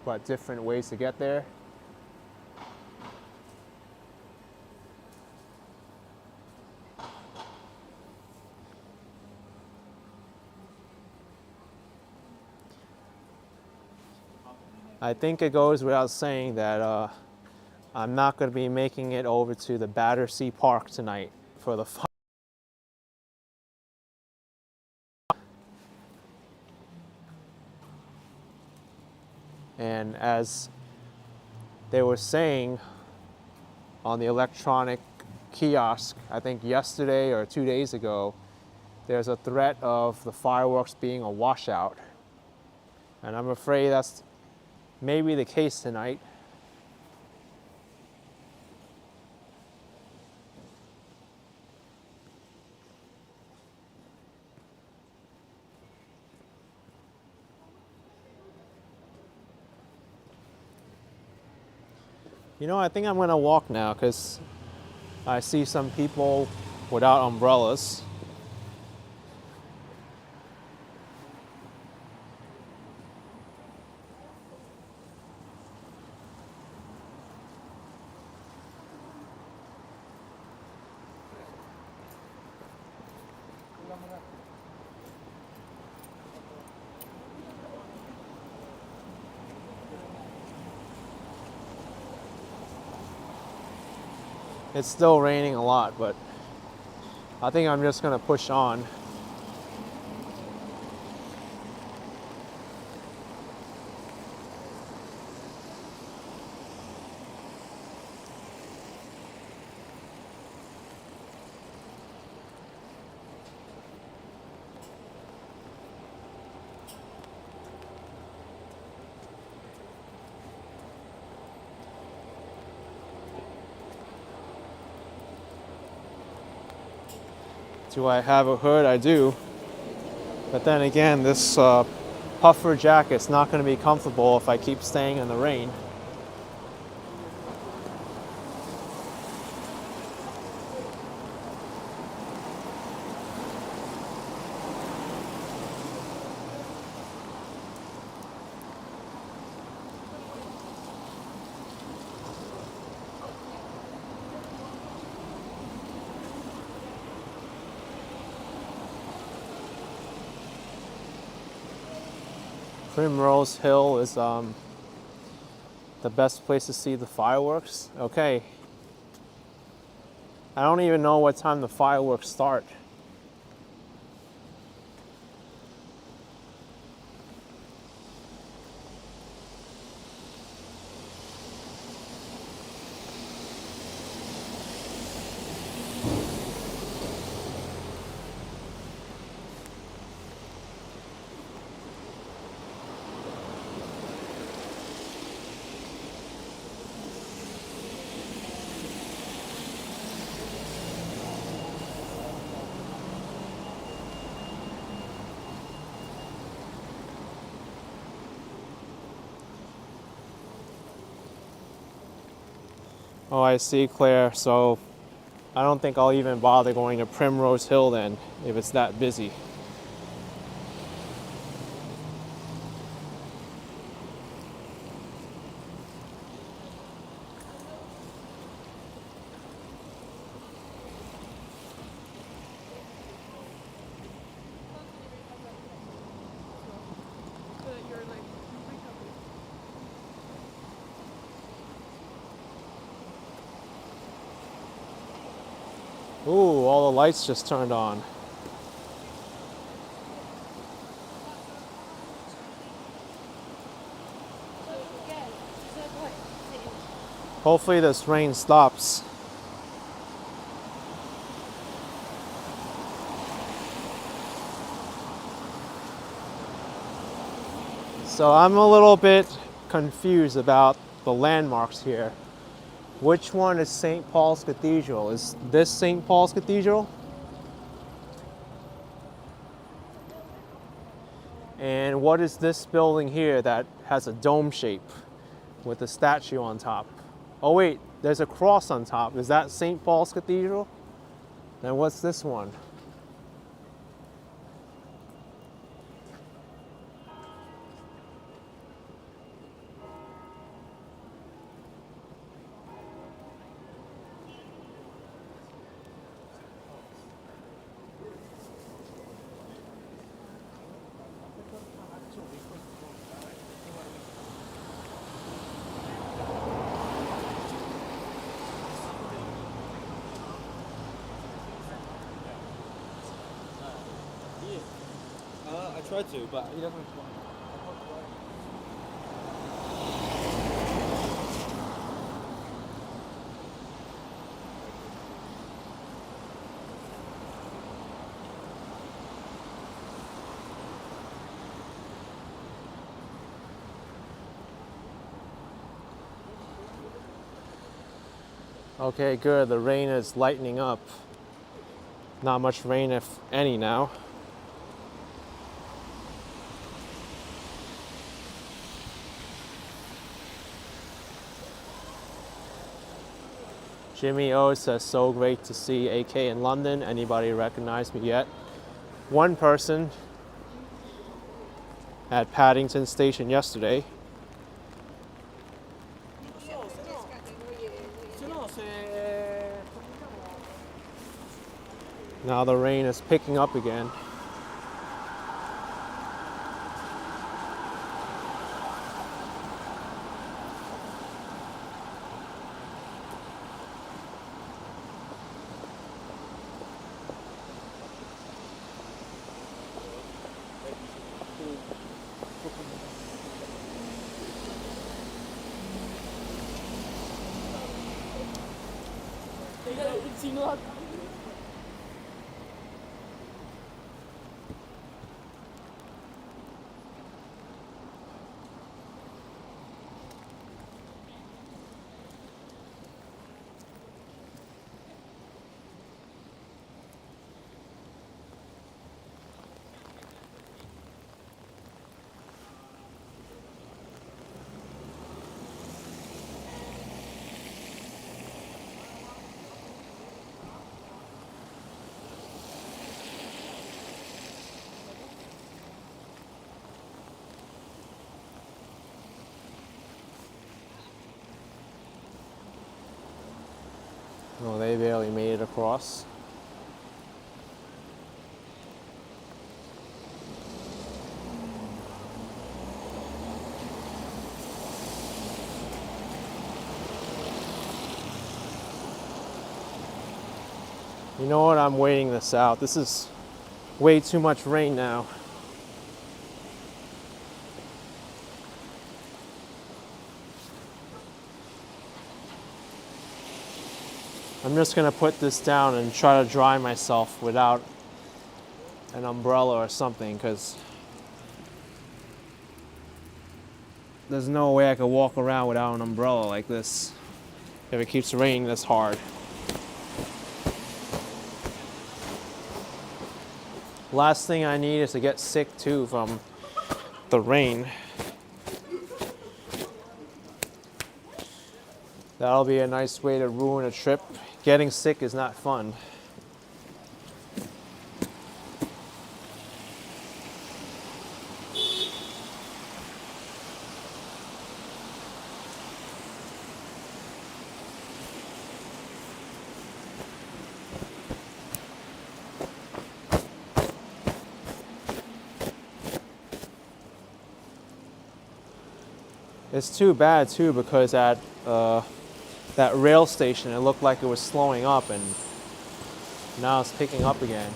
but different ways to get there. I think it goes without saying that I'm not going to be making it over to the Battersea Park tonight for the fun. And as they were saying on the electronic kiosk, I think yesterday or 2 days ago, there's a threat of the fireworks being a washout. And I'm afraid that's maybe the case tonight. You know, I think I'm gonna walk now because I see some people without umbrellas. It's still raining a lot, but I think I'm just gonna push on. Do I have a hood? I do. But then again, this puffer jacket's not going to be comfortable if I keep staying in the rain. Primrose Hill is the best place to see the fireworks. Okay. I don't even know what time the fireworks start. Oh, I see, Claire. So I don't think I'll even bother going to Primrose Hill then, if it's that busy. Ooh, all the lights just turned on. Hopefully this rain stops. So I'm a little bit confused about the landmarks here. Which one is St. Paul's Cathedral? Is this St. Paul's Cathedral? And what is this building here that has a dome shape with a statue on top? Oh wait, there's a cross on top. Is that St. Paul's Cathedral? Then what's this one? I tried to, but he doesn't respond. Okay, good. The rain is lightening up. Not much rain, if any, now. Jimmy O says, so great to see AK in London. Anybody recognize me yet? One person at Paddington Station yesterday. Now the rain is picking up again. Oh, they barely made it across. You know what? I'm waiting this out. This is way too much rain now. I'm just gonna put this down and try to dry myself without an umbrella or something, because there's no way I could walk around without an umbrella like this if it keeps raining this hard. Last thing I need is to get sick too from the rain. That'll be a nice way to ruin a trip. Getting sick is not fun. It's too bad too, because at that rail station it looked like it was slowing up, and now it's picking up again.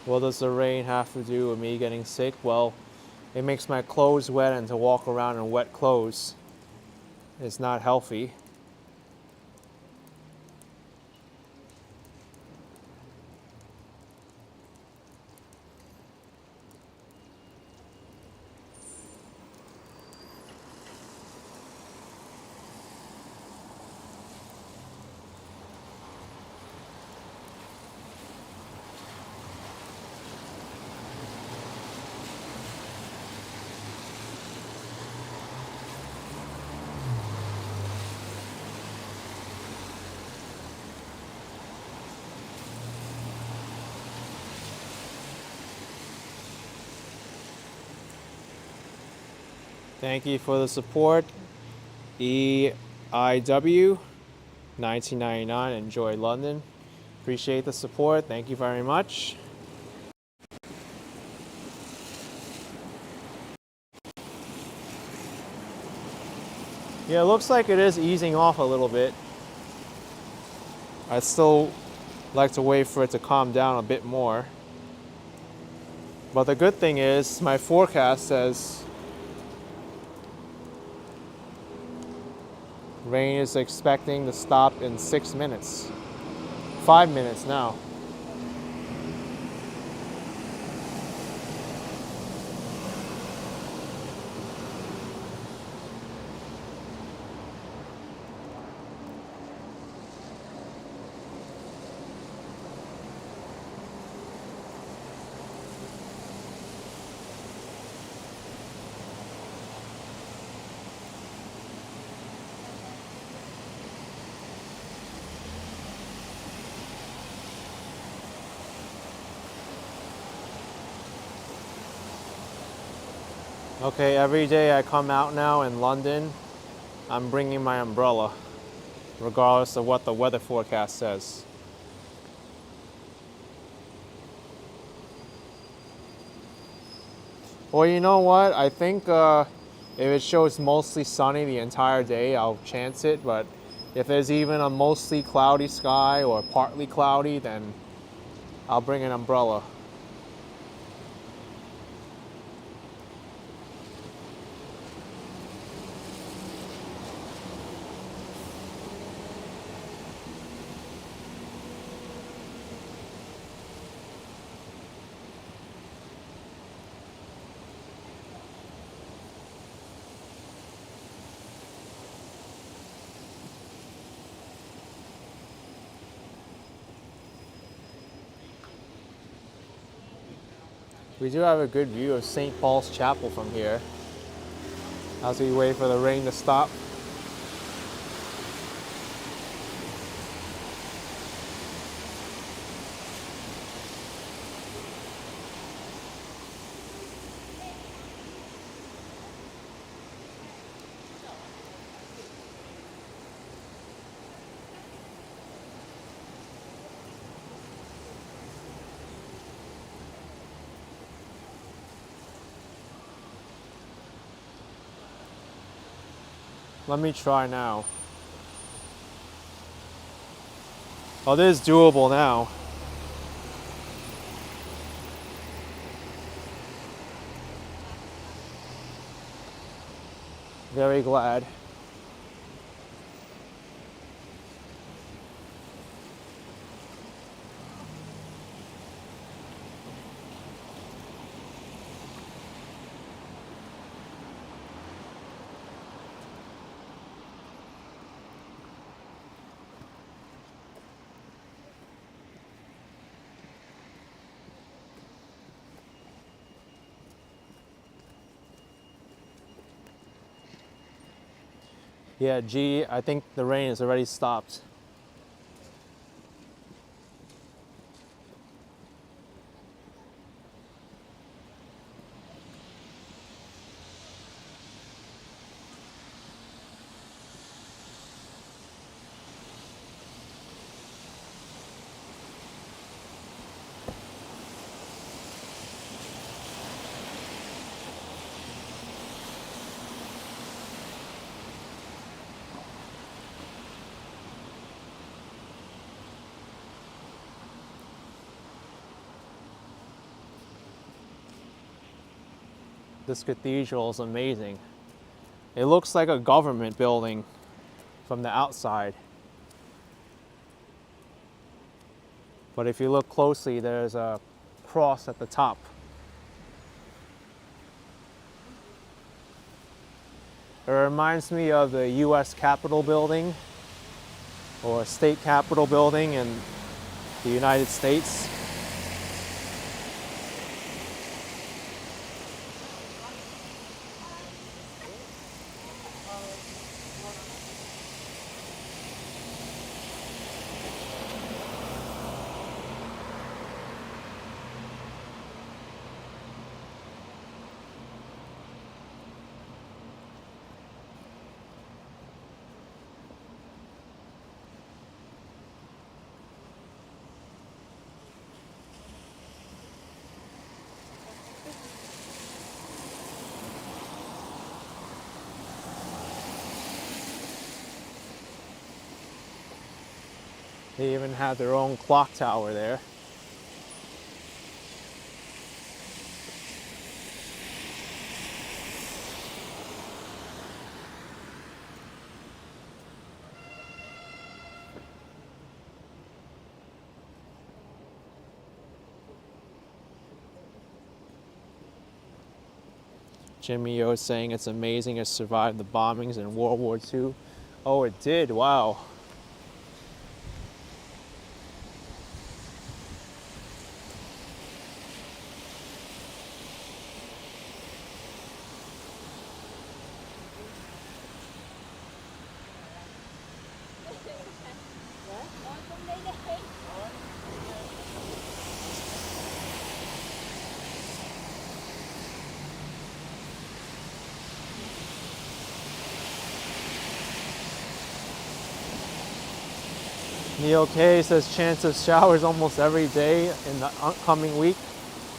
What does the rain have to do with me getting sick? Well, it makes my clothes wet, and to walk around in wet clothes is not healthy. Thank you for the support. EIW 1999. Enjoy London. Appreciate the support. Thank you very much. Yeah, it looks like it is easing off a little bit. I'd still like to wait for it to calm down a bit more. But the good thing is my forecast says rain is expecting to stop in 6 minutes. 5 minutes now. Okay, every day I come out now in London, I'm bringing my umbrella, regardless of what the weather forecast says. Well, you know what? I think if it shows mostly sunny the entire day, I'll chance it. But if there's even a mostly cloudy sky or partly cloudy, then I'll bring an umbrella. We do have a good view of St. Paul's Chapel from here as we wait for the rain to stop. Let me try now. Oh, this is doable now. Very glad. Yeah, G, I think the rain has already stopped. This cathedral is amazing. It looks like a government building from the outside. But if you look closely, there's a cross at the top. It reminds me of the US Capitol building or State Capitol building in the United States. They even have their own clock tower there. Jimmy O is saying it's amazing it survived the bombings in World War II. Oh, it did, wow. Neil K says chance of showers almost every day in the upcoming week.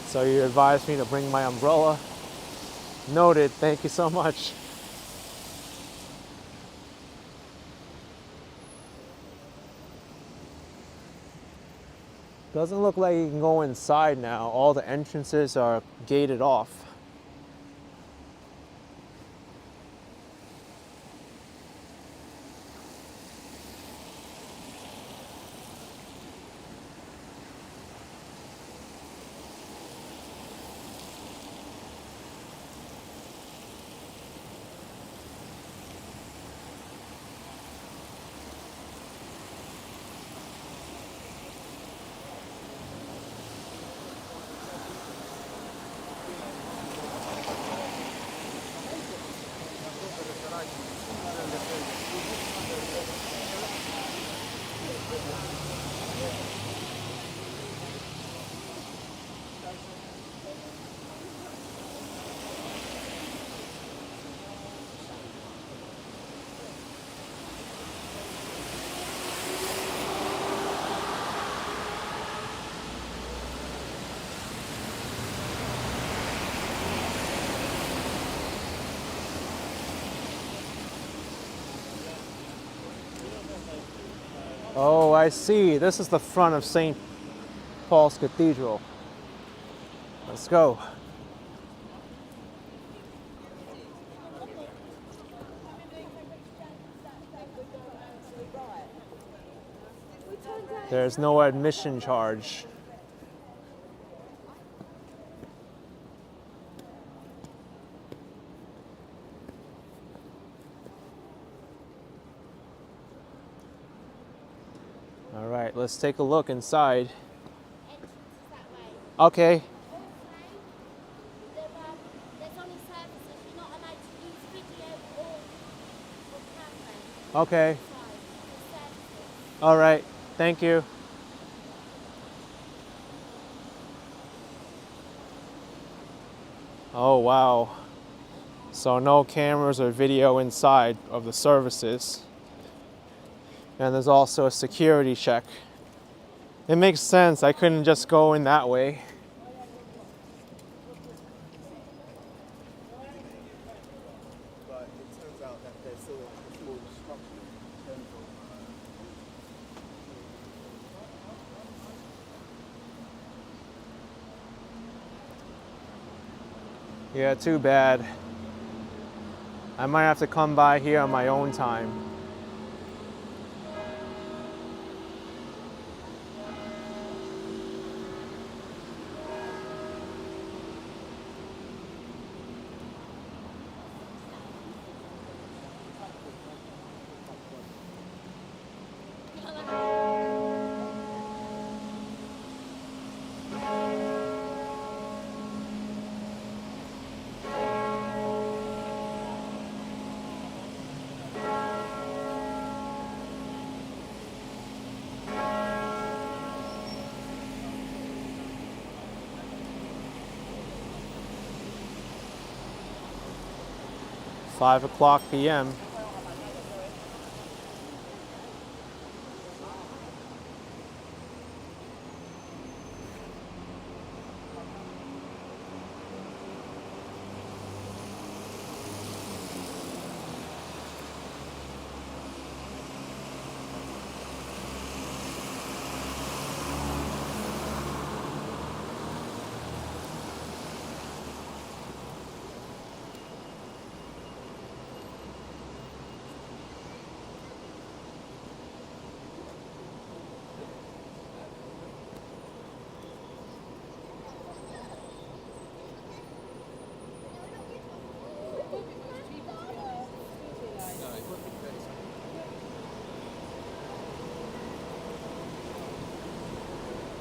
So you advised me to bring my umbrella. Noted, thank you so much. Doesn't look like you can go inside now. All the entrances are gated off. Oh, I see. This is the front of St. Paul's Cathedral. Let's go. There's no admission charge. All right, let's take a look inside. Okay. Okay. All right. Thank you. Oh, wow. So no cameras or video inside of the services. And there's also a security check. It makes sense. I couldn't just go in that way. But it turns out that there's still a small disruption in terms of Yeah, too bad. I might have to come by here on my own time. Five o'clock p.m.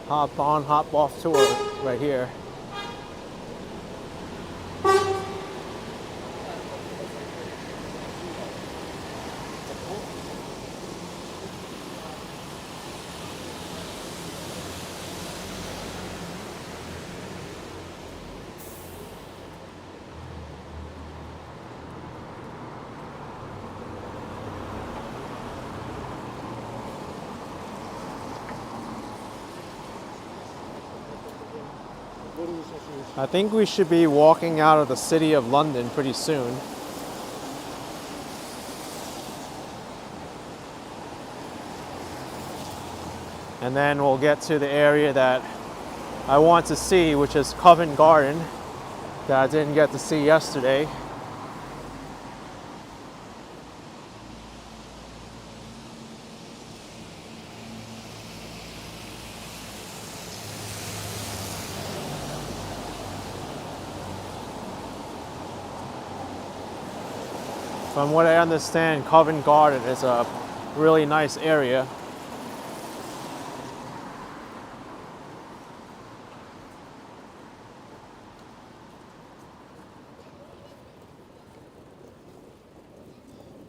Hop on, hop off tour right here. I think we should be walking out of the city of London pretty soon. And then we'll get to the area that I want to see, which is Covent Garden, that I didn't get to see yesterday. From what I understand, Covent Garden is a really nice area.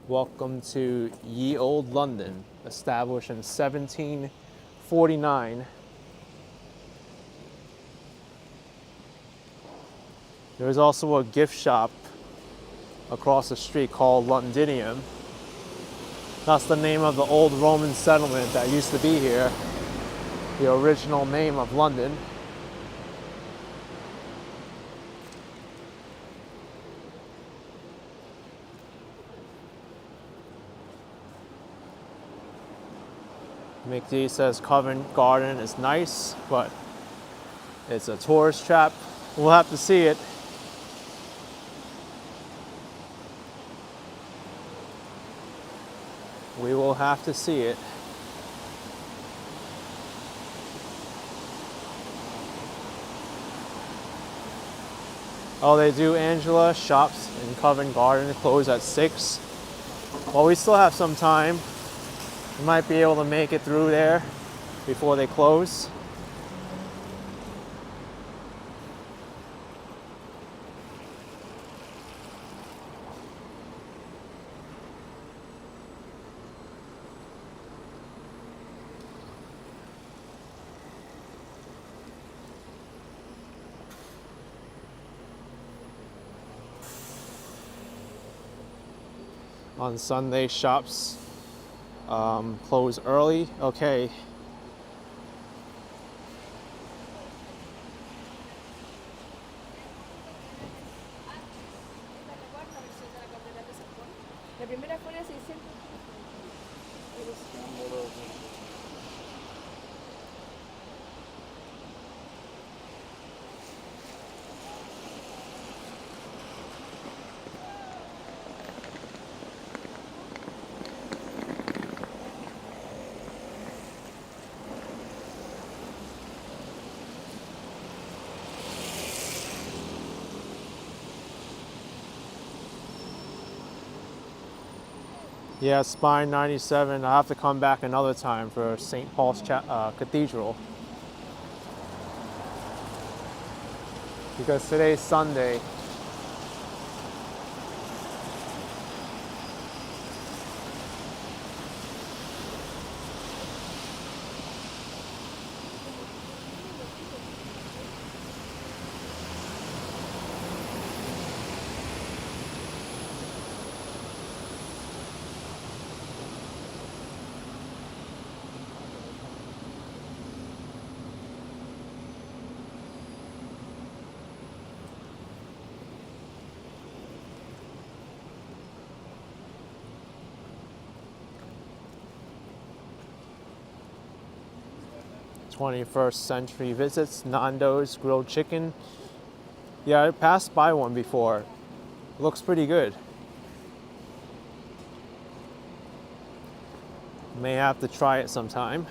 Welcome to Ye Old London, established in 1749. There's also a gift shop across the street called Londinium. That's the name of the old Roman settlement that used to be here, the original name of London. McD says Covent Garden is nice, but it's a tourist trap. We'll have to see it. We will have to see it. Oh, they do, Angela. Shops in Covent Garden close at 6. Well, we still have some time. We might be able to make it through there before they close. On Sunday, shops close early. Okay. La primera fue de 600. Yeah, Spine 97. I'll have to come back another time for St. Paul's Cathedral. Because today's Sunday. '21st century visits, Nando's grilled chicken. Yeah, I passed by one before. Looks pretty good. May have to try it sometime.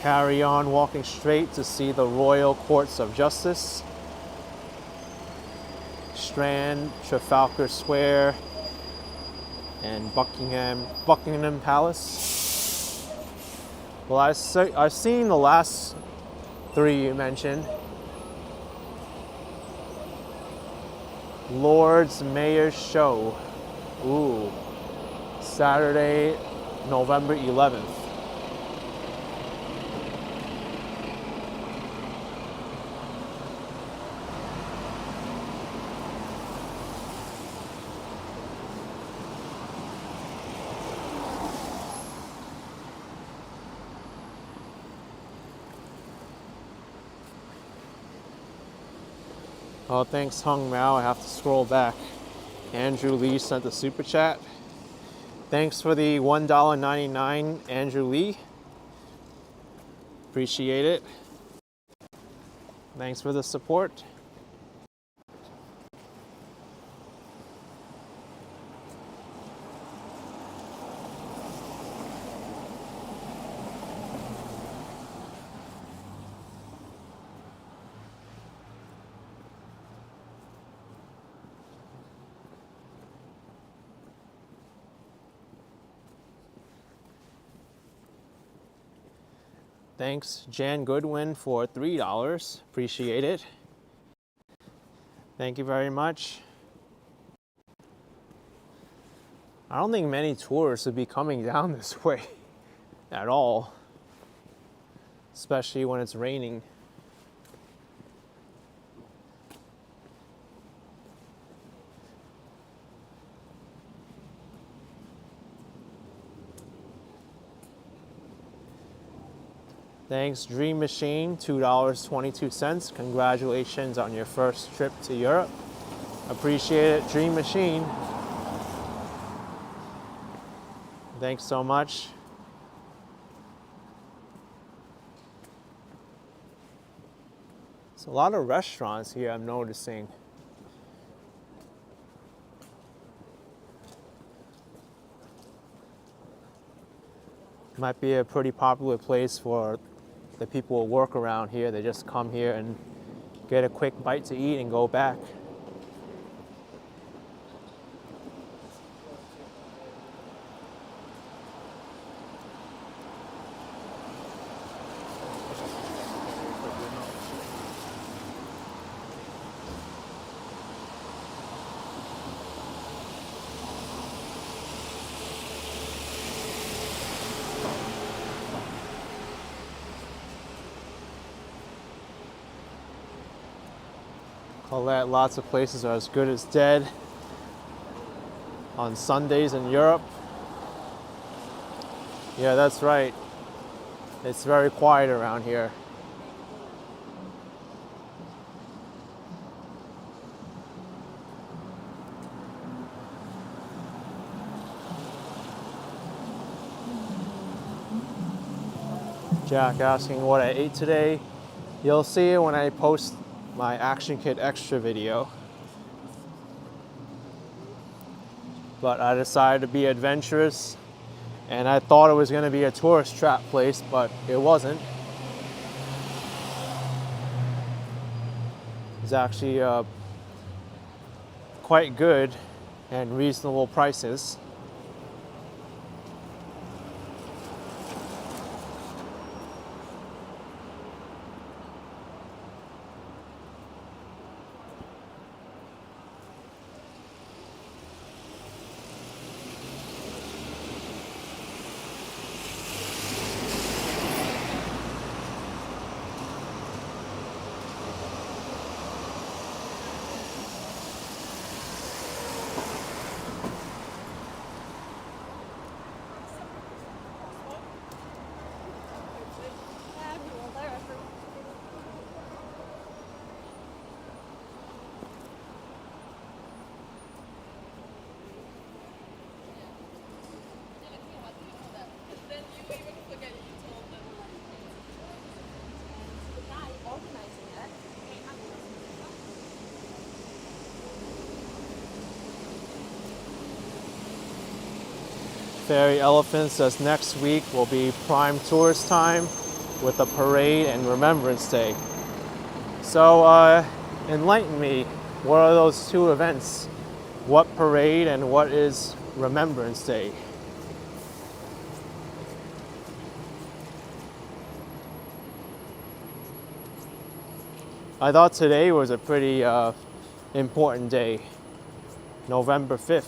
Carry on walking straight to see the Royal Courts of Justice. Strand, Trafalgar Square, and Buckingham Palace. Well, I've seen the last three you mentioned. Lord's Mayor's Show. Ooh. Saturday, November 11th. Oh, thanks, Hung Mao. I have to scroll back. Andrew Lee sent a super chat. Thanks for the $1.99, Andrew Lee. Appreciate it. Thanks for the support. Thanks, Jan Goodwin, for $3. Appreciate it. Thank you very much. I don't think many tourists would be coming down this way at all, especially when it's raining. Thanks, Dream Machine, $2.22. Congratulations on your first trip to Europe. Appreciate it, Dream Machine. Thanks so much. There's a lot of restaurants here, I'm noticing. Might be a pretty popular place for the people who work around here. They just come here and get a quick bite to eat and go back. Colette, lots of places are as good as dead on Sundays in Europe. Yeah, that's right. It's very quiet around here. Jack asking what I ate today. You'll see it when I post my Action Kit Extra video. But I decided to be adventurous, and I thought it was going to be a tourist trap place, but it wasn't. It's actually quite good and reasonable prices. Fairy Elephant says next week will be prime tourist time with a parade and Remembrance Day. So enlighten me, what are those two events? What parade and what is Remembrance Day? I thought today was a pretty important day, November 5th.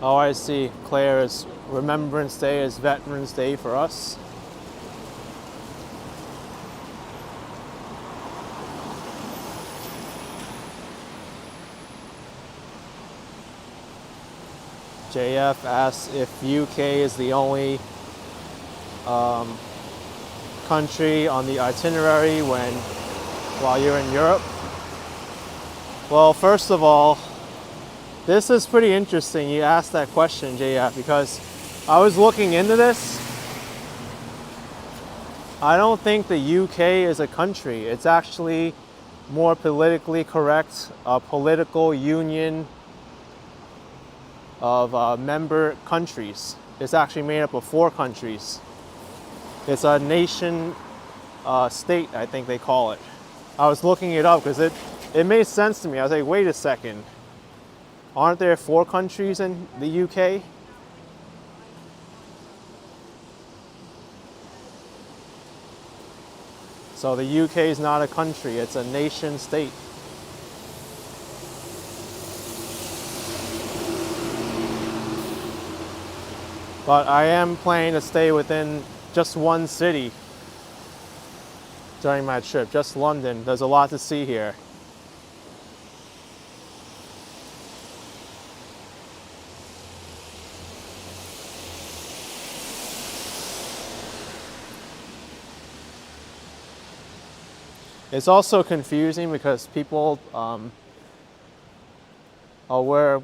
Oh, I see. Claire's Remembrance Day is Veterans Day for us. JF asks if UK is the only country on the itinerary while you're in Europe. Well, first of all, this is pretty interesting you asked that question, JF, because I was looking into this. I don't think the UK is a country. It's actually more politically correct, a political union of member countries. It's actually made up of 4 countries. It's a nation state, I think they call it. I was looking it up because it made sense to me. I was like, wait a second. Aren't there 4 countries in the UK? So the UK is not a country, it's a nation state. But I am planning to stay within just one city during my trip, just London. There's a lot to see here. It's also confusing because people we're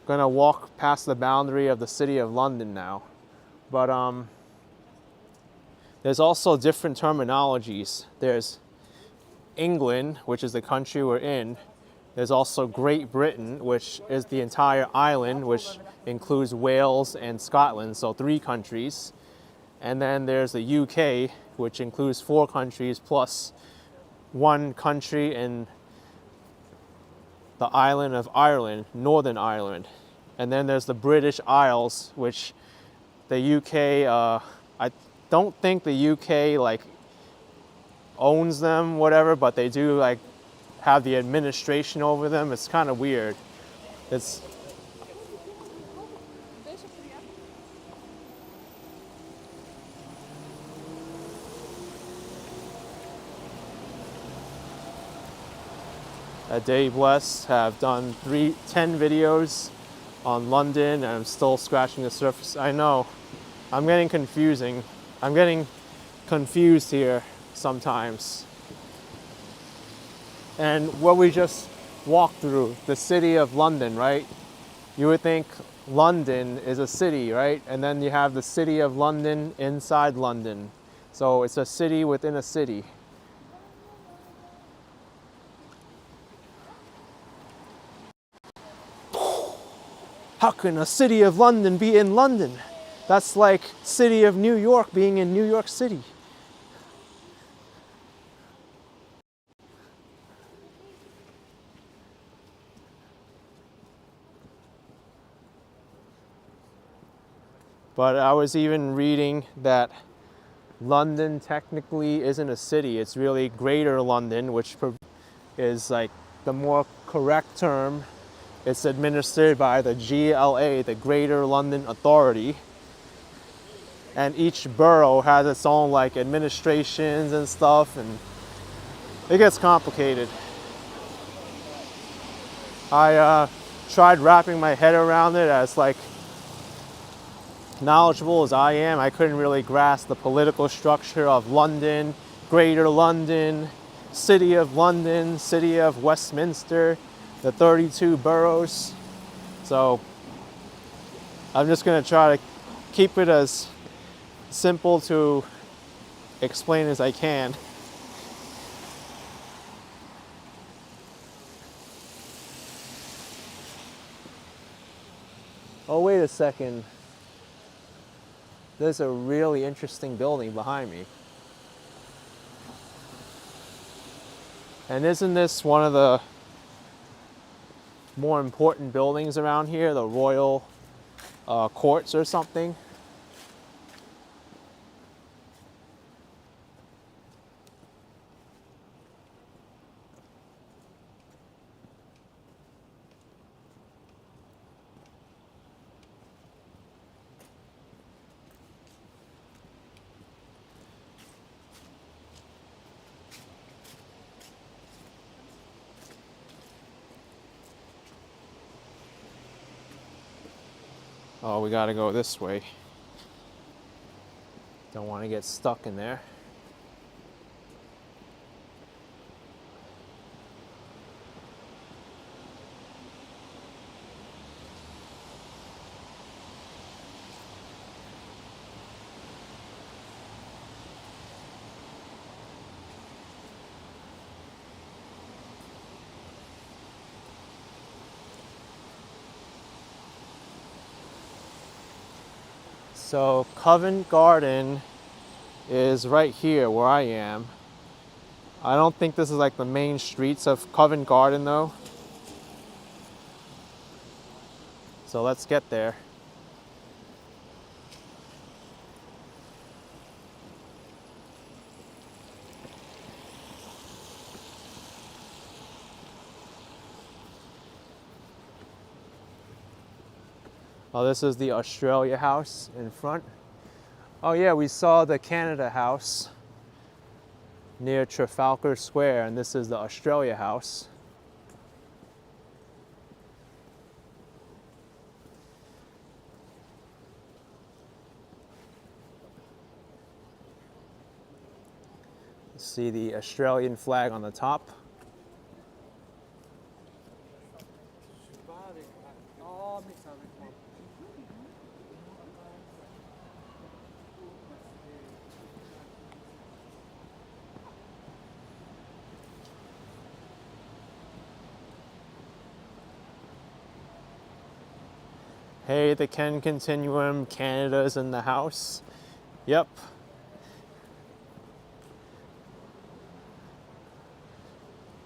gonna walk past the boundary of the city of London now, but there's also different terminologies. There's England, which is the country we're in. There's also Great Britain, which is the entire island, which includes Wales and Scotland, so 3 countries. And then there's the UK, which includes 4 countries plus 1 country in the island of Ireland, Northern Ireland. And then there's the British Isles, which the UK, I don't think the UK like owns them, whatever, but they do like have the administration over them. It's kind of weird. It's Dave Bless have done 10 videos on London, and I'm still scratching the surface. I know, I'm getting confused here sometimes. And what we just walked through, the city of London, right? You would think London is a city, right? And then you have the city of London inside London. So it's a city within a city. How can a city of London be in London? That's like city of New York being in New York City. But I was even reading that London technically isn't a city. It's really Greater London, which is like the more correct term. It's administered by the GLA, the Greater London Authority. And each borough has its own like administrations and stuff, and it gets complicated. I tried wrapping my head around it as like knowledgeable as I am. I couldn't really grasp the political structure of London, Greater London, City of London, City of Westminster, the 32 boroughs. So I'm just going to try to keep it as simple to explain as I can. Oh, wait a second. There's a really interesting building behind me. And isn't this one of the more important buildings around here, the Royal Courts or something? Oh, we gotta go this way. Don't want to get stuck in there. So Covent Garden is right here where I am. I don't think this is like the main streets of Covent Garden though. So let's get there. Oh, this is the Australia House in front. Oh yeah, we saw the Canada House near Trafalgar Square, and this is the Australia House. See the Australian flag on the top. Hey, the Ken Continuum, Canada's in the house. Yep.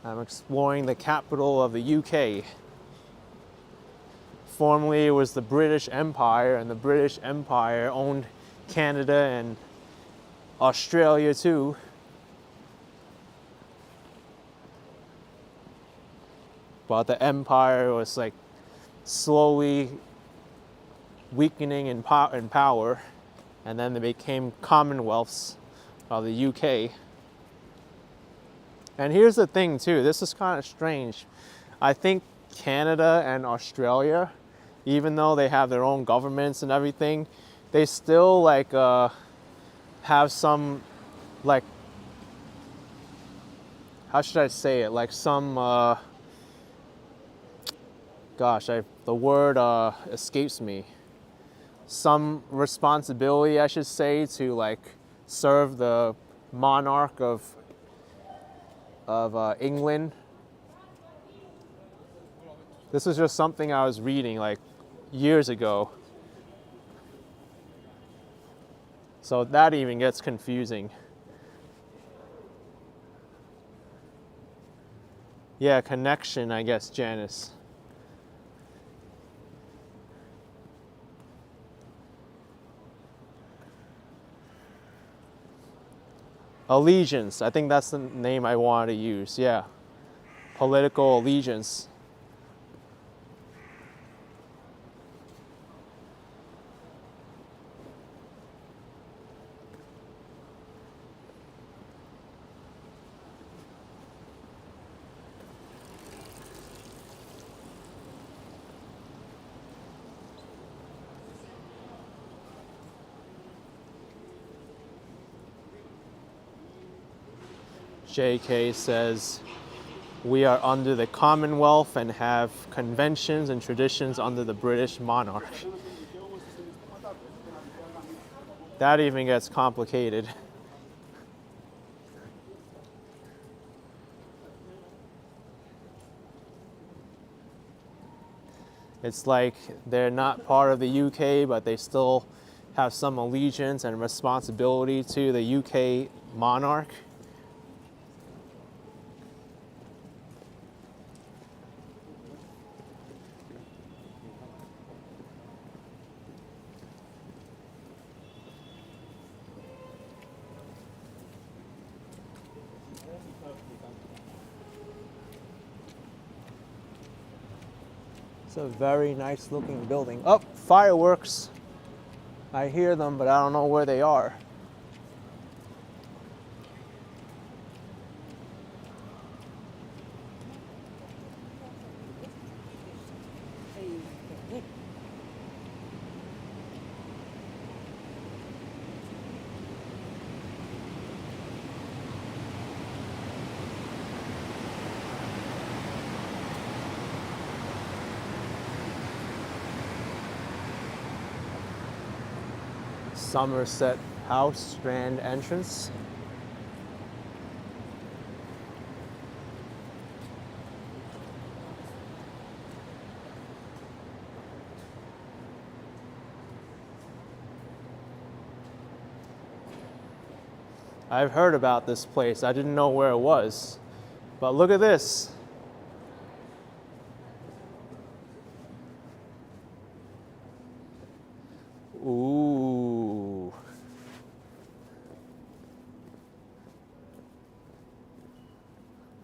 I'm exploring the capital of the UK. Formerly it was the British Empire, and the British Empire owned Canada and Australia too. But the empire was like slowly weakening in power, and then they became commonwealths of the UK. And here's the thing too, this is kind of strange. I think Canada and Australia, even though they have their own governments and everything, they still like have some like how should I say it? Like some, the word escapes me. Some responsibility, I should say, to like serve the monarch of England. This is just something I was reading like years ago. So that even gets confusing. Yeah, connection, I guess, Janice. Allegiance, I think that's the name I wanted to use, yeah. Political allegiance. JK says, we are under the Commonwealth and have conventions and traditions under the British monarch. That even gets complicated. It's like they're not part of the UK, but they still have some allegiance and responsibility to the UK monarch. It's a very nice looking building. Oh, fireworks. I hear them, but I don't know where they are. Somerset House Strand entrance. I've heard about this place. I didn't know where it was. But look at this. Ooh.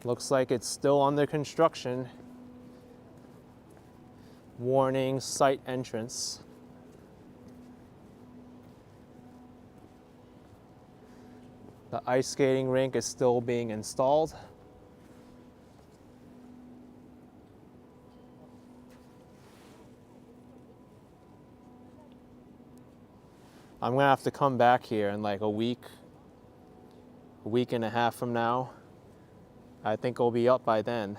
Looks like it's still under construction. Warning, site entrance. The ice skating rink is still being installed. I'm gonna have to come back here in like a week and a half from now. I think it'll be up by then.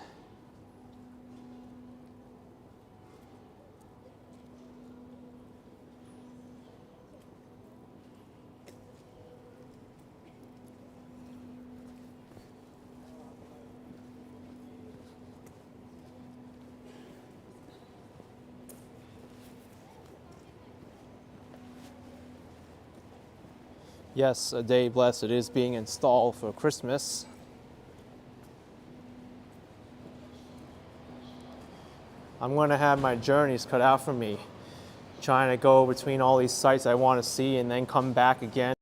Yes, a day blessed, it is being installed for Christmas. I'm going to have my journeys cut out for me, trying to go between all these sites I want to see and then come back again.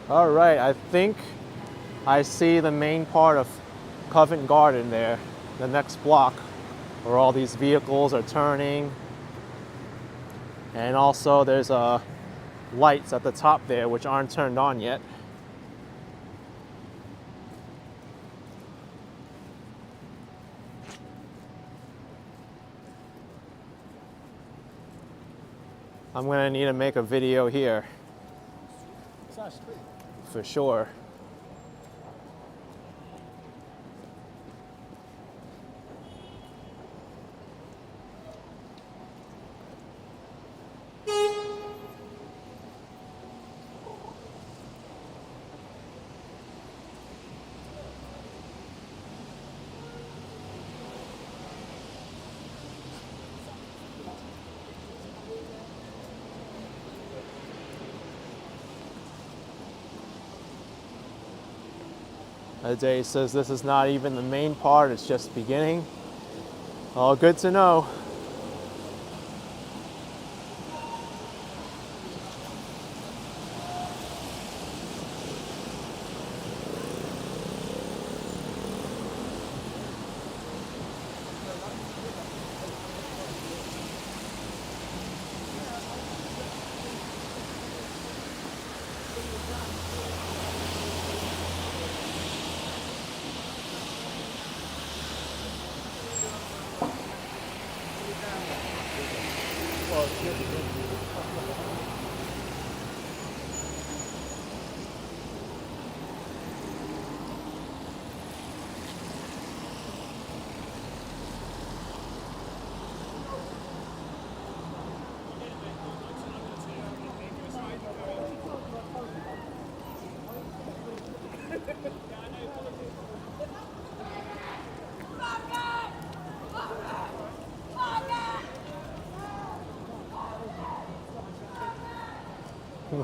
All right, I think I see the main part of Covent Garden there, the next block, where all these vehicles are turning. And also there's lights at the top there which aren't turned on yet. I'm gonna need to make a video here. For sure. Jay says this is not even the main part, it's just beginning. All good to know.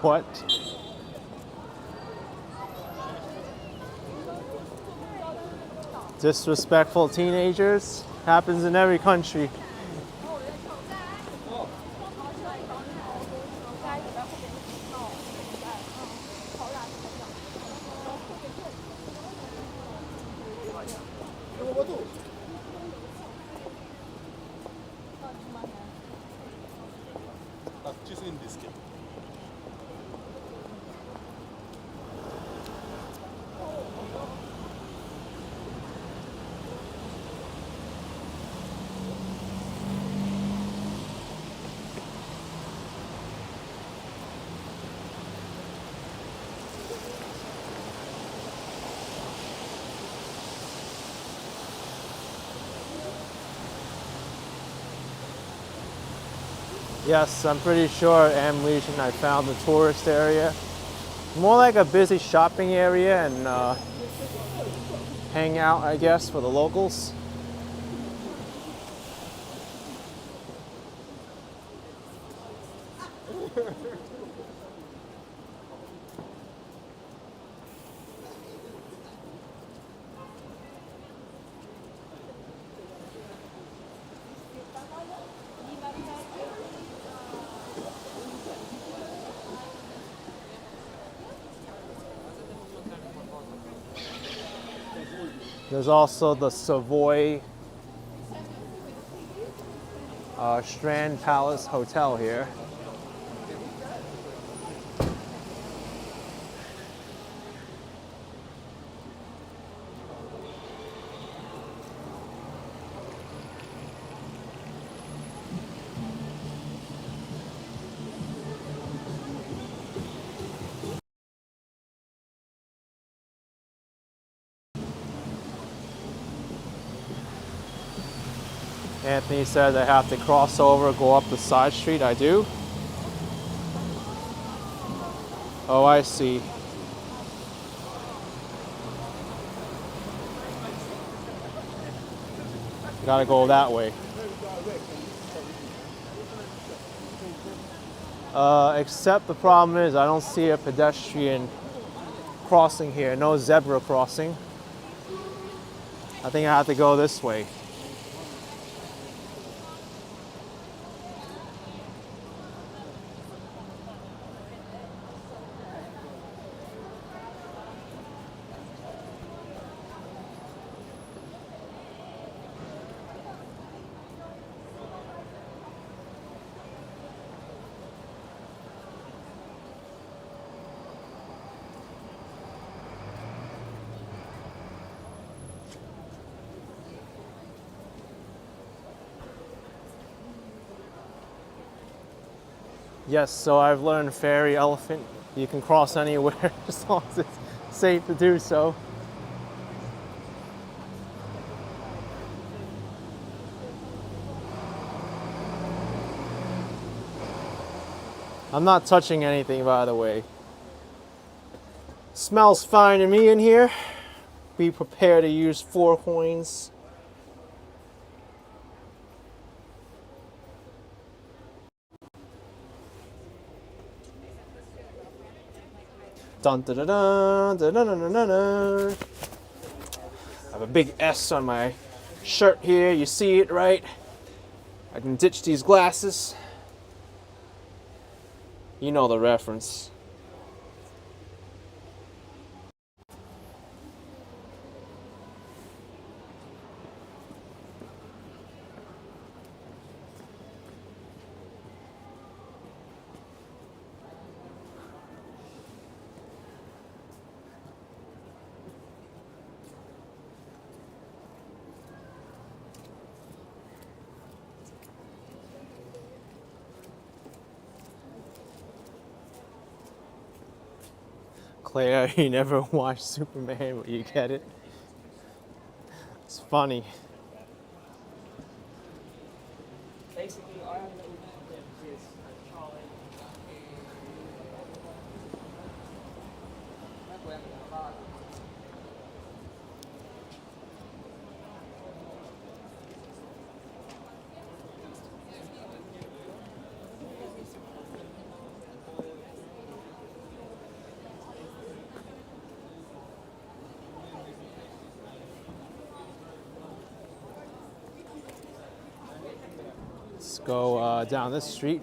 What? Disrespectful teenagers happens in every country. Yes, I'm pretty sure Amlegian I found the tourist area. More like a busy shopping area and hangout, I guess, for the locals. There's also the Savoy Strand Palace Hotel here. Anthony said I have to cross over, go up the side street. I do. Oh, I see. Gotta go that way. Except the problem is I don't see a pedestrian crossing here. No zebra crossing. I think I have to go this way. Yes, so I've learned fairy elephant. You can cross anywhere as long as it's safe to do so. I'm not touching anything, by the way. Smells fine to me in here. Be prepared to use 4 coins. Dun dun dun dun dun dun dun dun dun. I have a big S on my shirt here. You see it, right? I can ditch these glasses. You know the reference. Claire, you never watched Superman, but you get it. It's funny. Basically, I have a little because Charlie. Let's go down this street.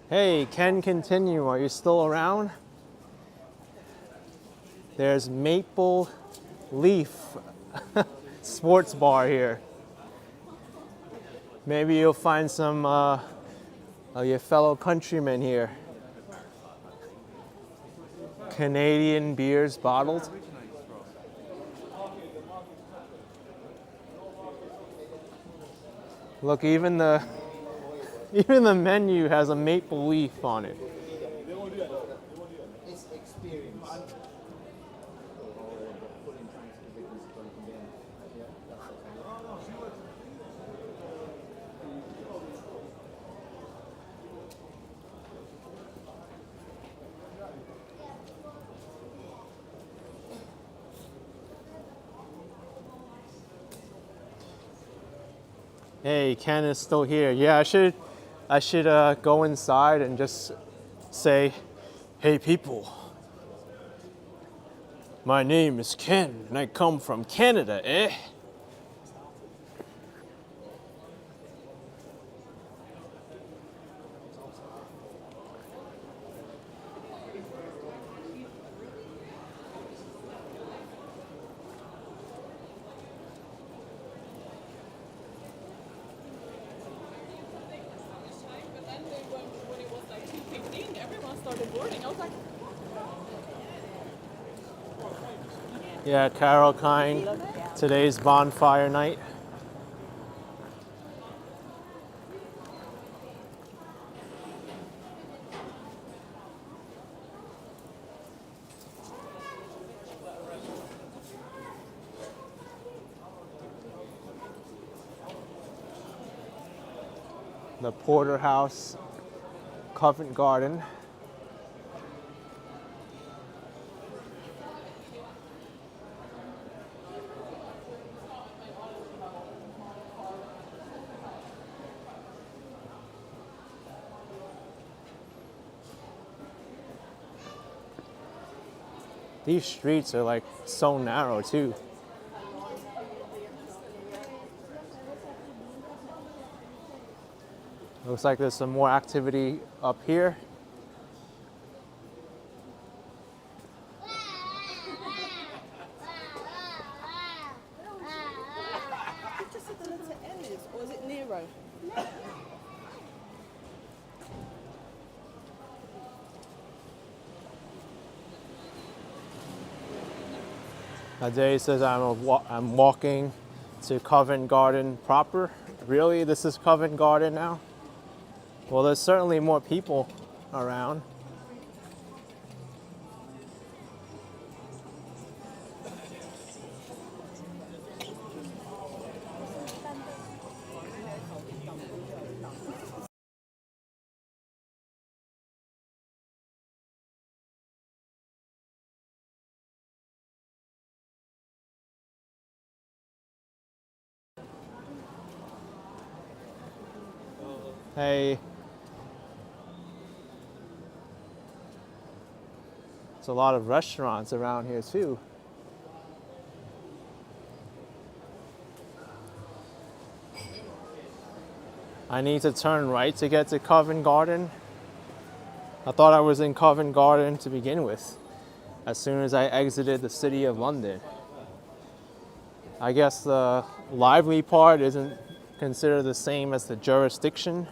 Hey, Ken Continue, are you still around? There's Maple Leaf Sports Bar here. Maybe you'll find some of your fellow countrymen here. Canadian beers bottled. Look, even the menu has a maple leaf on it. It's experience. Hey, Ken is still here. Yeah, I should go inside and just say, hey people, my name is Ken and I come from Canada, eh? But then when it was like 2:15, everyone started boarding. I was like, Yeah, Carol Kine, today's bonfire night. The Porterhouse Covent Garden. These streets are like so narrow too. Looks like there's some more activity up here. just said the letter N is, or is it Nero? Ade says I'm walking to Covent Garden proper. Really? This is Covent Garden now? Well, there's certainly more people around. Hey. There's a lot of restaurants around here too. I need to turn right to get to Covent Garden. I thought I was in Covent Garden to begin with, as soon as I exited the city of London. I guess the lively part isn't considered the same as the jurisdiction.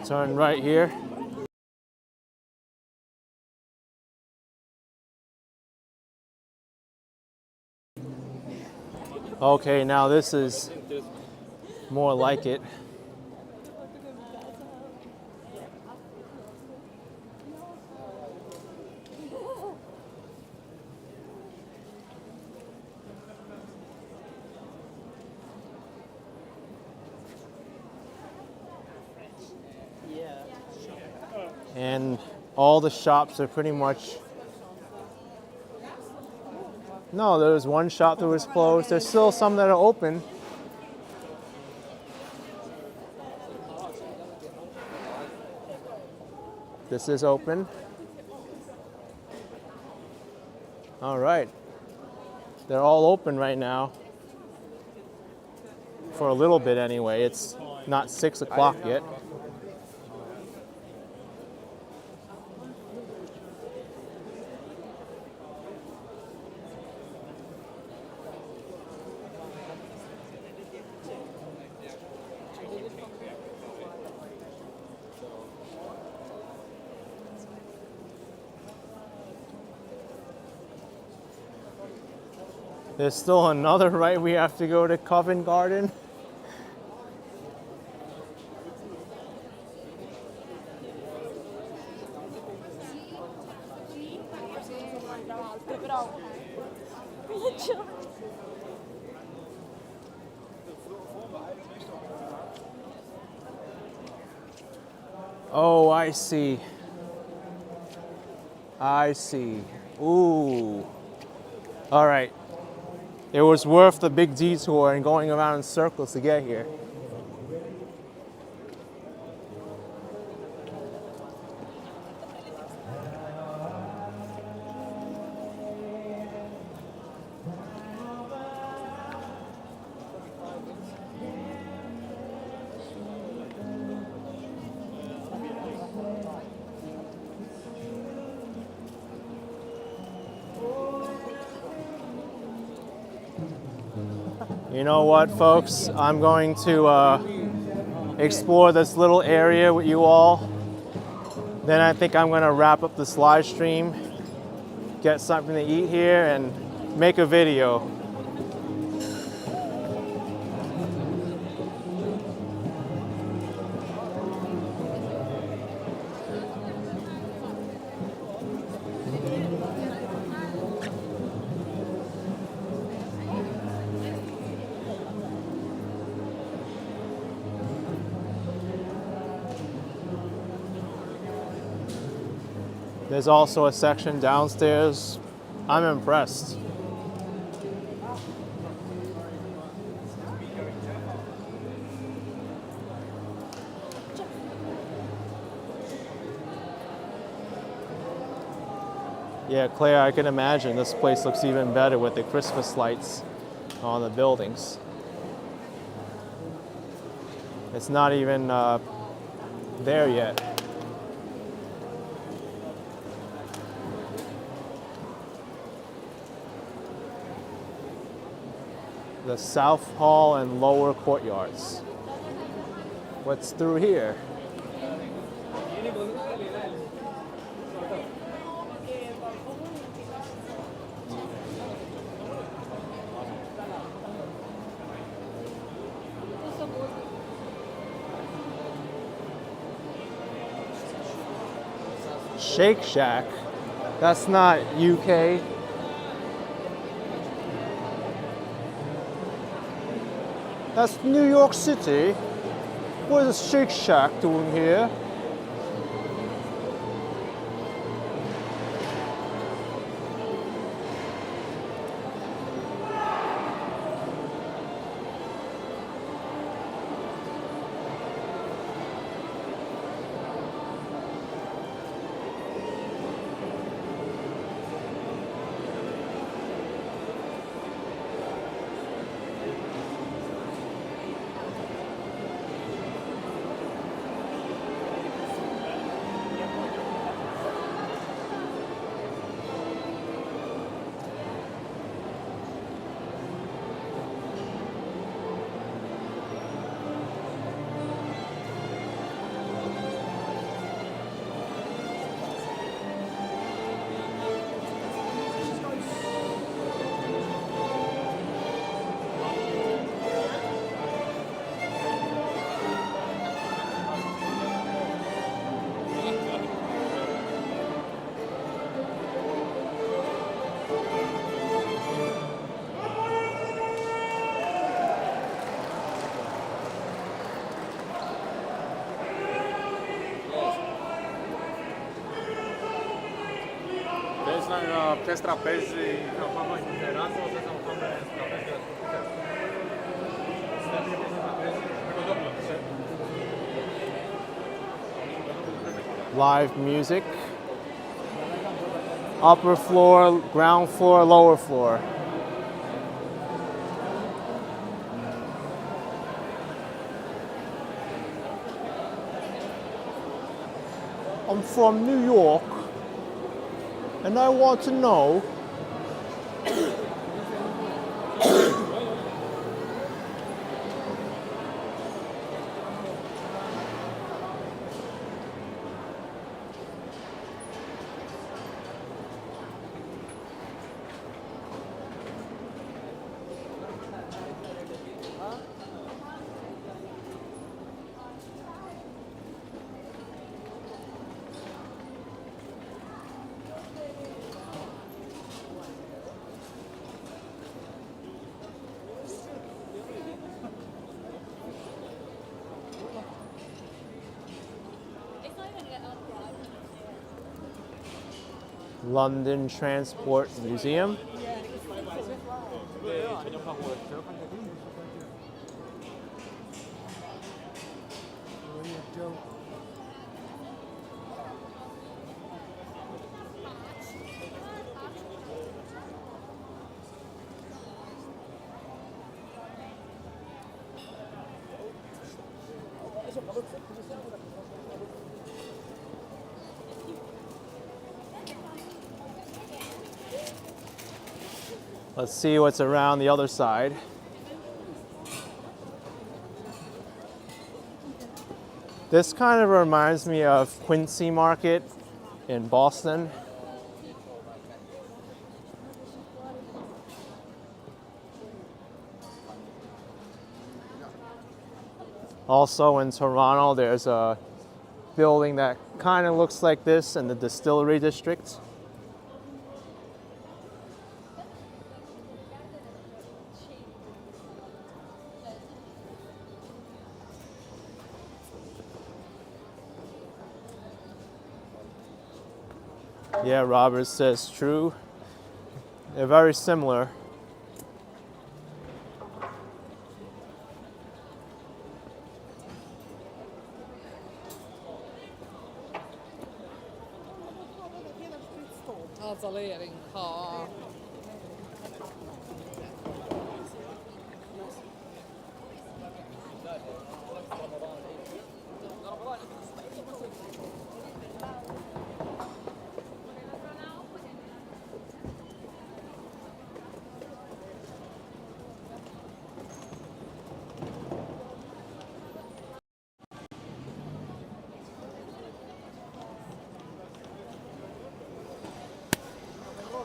Turn right here. Okay, now this is more like it. And all the shops are pretty much... No, there was one shop that was closed. There's still some that are open. This is open. All right. They're all open right now. For a little bit anyway. It's not 6 o'clock yet. There's still another right we have to go to Covent Garden. Oh, I see. I see. Ooh. All right. It was worth the big detour and going around in circles to get here. You know what, folks? I'm going to explore this little area with you all. Then I think I'm going to wrap up this live stream, get something to eat here, and make a video. There's also a section downstairs. I'm impressed. Yeah, Claire, I can imagine this place looks even better with the Christmas lights on the buildings. It's not even there yet. The South Hall and lower courtyards. What's through here? Shake Shack. That's not UK. That's New York City. What is Shake Shack doing here? Przez trapezy kawałek teraz, to są kamery z trapezy. Live music. Upper floor, ground floor, lower floor. I'm from New York, and I want to know London Transport Museum. Let's see what's around the other side. This kind of reminds me of Quincy Market in Boston. Also in Toronto, there's a building that kind of looks like this in the Distillery District. Yeah, Robert says true. They're very similar.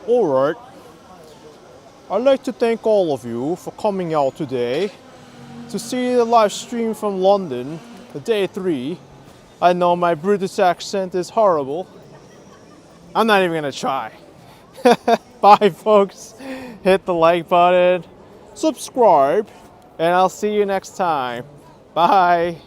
Alright, I'd like to thank all of you for coming out today to see the live stream from London, the day 3. I know my British accent is horrible. I'm not even gonna try. Bye folks, hit the like button, subscribe, and I'll see you next time. Bye.